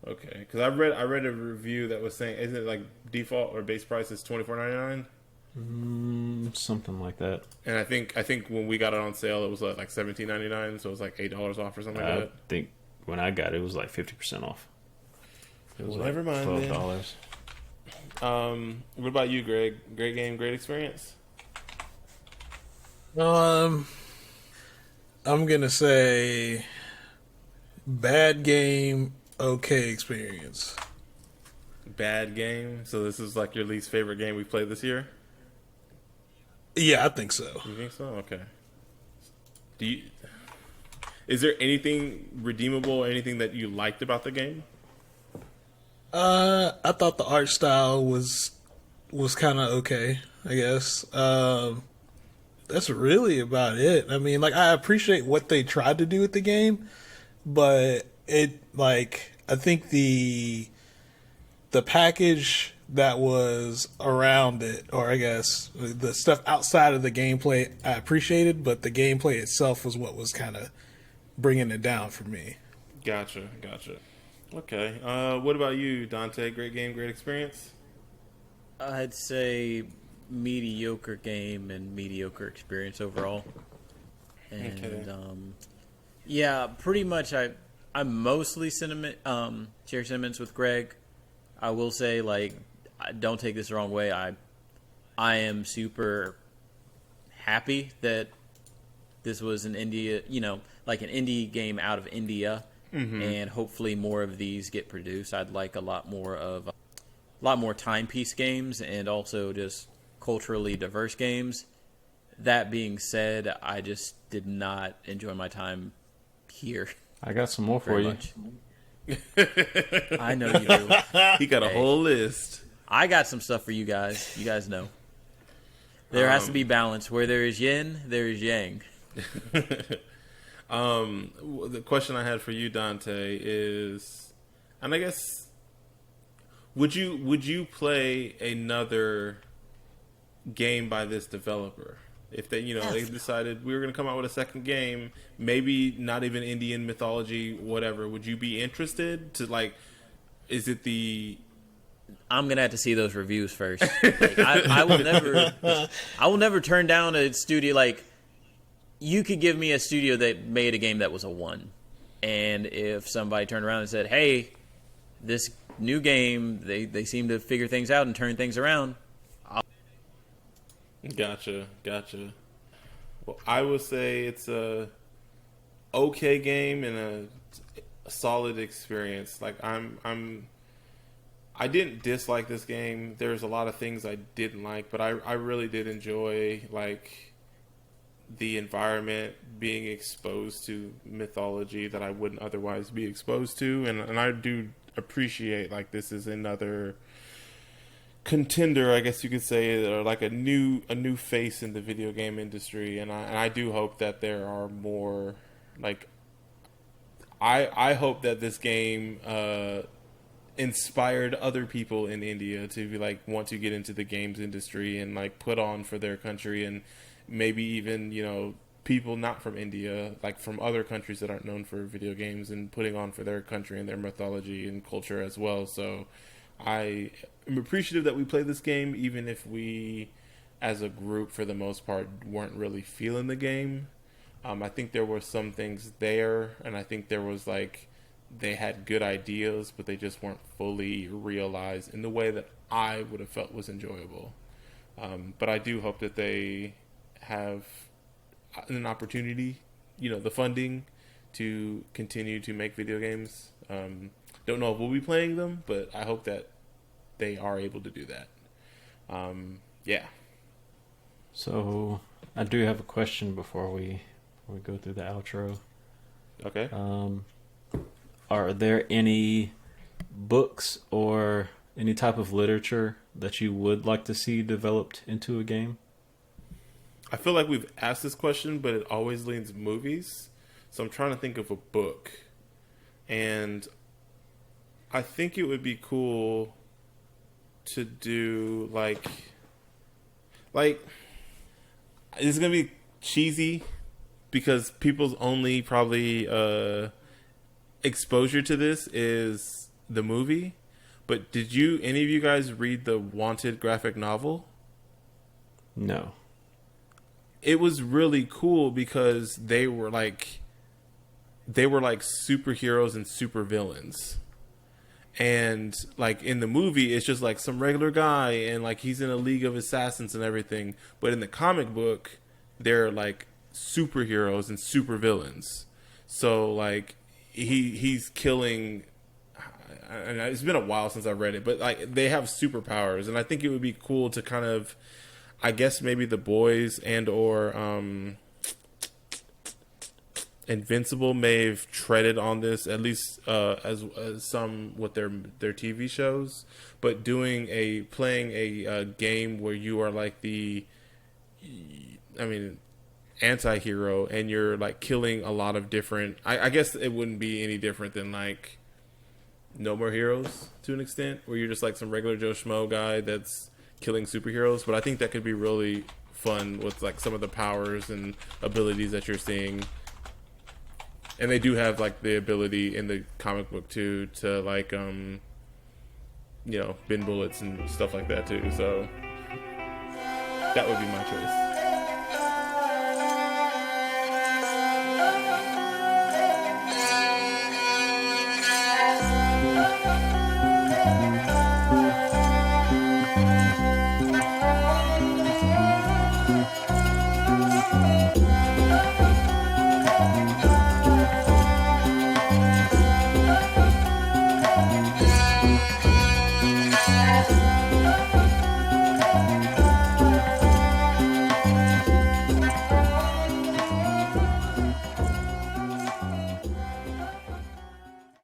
Okay, because I read a review that was saying, isn't it like default or base price is $24.99? Something like that. And I think when we got it on sale, it was like $17.99, so it was like $8 off or something like that. I think when I got it, it was like 50% off. It was never mind. $12. What about you, Greg? Great game, great experience. I'm gonna say bad game, okay experience. Bad game. So this is like your least favorite game we've played this year? Yeah, I think so. You think so? Okay. Is there anything redeemable, anything that you liked about the game? I thought the art style was kind of okay, I guess. That's really about it. I mean, like, I appreciate what they tried to do with the game, but I think the package that was around it, or I guess the stuff outside of the gameplay, I appreciated, but the gameplay itself was what was kind of bringing it down for me. Gotcha. Okay. What about you, Dante? Great game, great experience? I'd say mediocre game and mediocre experience overall. And Okay. yeah, pretty much I'm mostly share sentiments with Greg. I will say, like, don't take this the wrong way. I am super happy that this was an India, like an indie game out of India, and hopefully more of these get produced. I'd like a lot more timepiece games and also just culturally diverse games. That being said, I just did not enjoy my time here. I got some more for you. Much. I know you do. He got a whole list. I got some stuff for you guys. You guys know. There has to be balance. Where there is yin, there is yang. The question I had for you, Dante, is, and I guess, would you play another game by this developer if they they decided we were going to come out with a second game, maybe not even Indian mythology, whatever? Would you be interested to, like, is it the... I'm gonna have to see those reviews first. Like, I will never turn down a studio. Like, you could give me a studio that made a game that was a 1, and if somebody turned around and said, "Hey, this new game, they seem to figure things out and turn things around," Gotcha. Well, I would say it's a okay game and a solid experience. Like I didn't dislike this game. There's a lot of things I didn't like, but I really did enjoy like the environment, being exposed to mythology that I wouldn't otherwise be exposed to, and I do appreciate like this is another contender, I guess you could say, or like a new face in the video game industry, and I do hope that there are more. Like, I hope that this game inspired other people in India to be like want to get into the games industry and like put on for their country, and maybe even people not from India, like from other countries that aren't known for video games, and putting on for their country and their mythology and culture as well. So I am appreciative that we played this game, even if we, as a group, for the most part, weren't really feeling the game. I think there were some things there, and I think there was like they had good ideas, but they just weren't fully realized in the way that I would have felt was enjoyable. But I do hope that they have an opportunity, the funding to continue to make video games. Don't know if we'll be playing them, but I hope that they are able to do that. Yeah. So I do have a question before we go through the outro. Okay. Are there any books or any type of literature that you would like to see developed into a game? I feel like we've asked this question, but it always leans movies. So I'm trying to think of a book. And I think it would be cool to do like it's going to be cheesy because people's only probably exposure to this is the movie. But did any of you guys read the Wanted graphic novel? No. It was really cool because they were like superheroes and supervillains. And like in the movie it's just like some regular guy and like he's in a league of assassins and everything. But in the comic book they're like superheroes and supervillains. So like he's killing, and it's been a while since I read it, but like they have superpowers, and I think it would be cool to kind of, I guess maybe The Boys and or Invincible may have treaded on this at least as some with their TV shows, but playing a game where you are like the, anti-hero, and you're like killing a lot of different, I guess it wouldn't be any different than like No More Heroes to an extent, where you're just like some regular Joe Schmo guy that's killing superheroes. But I think that could be really fun with like some of the powers and abilities that you're seeing. And they do have like the ability in the comic book too to like bend bullets and stuff like that too. So that would be my choice.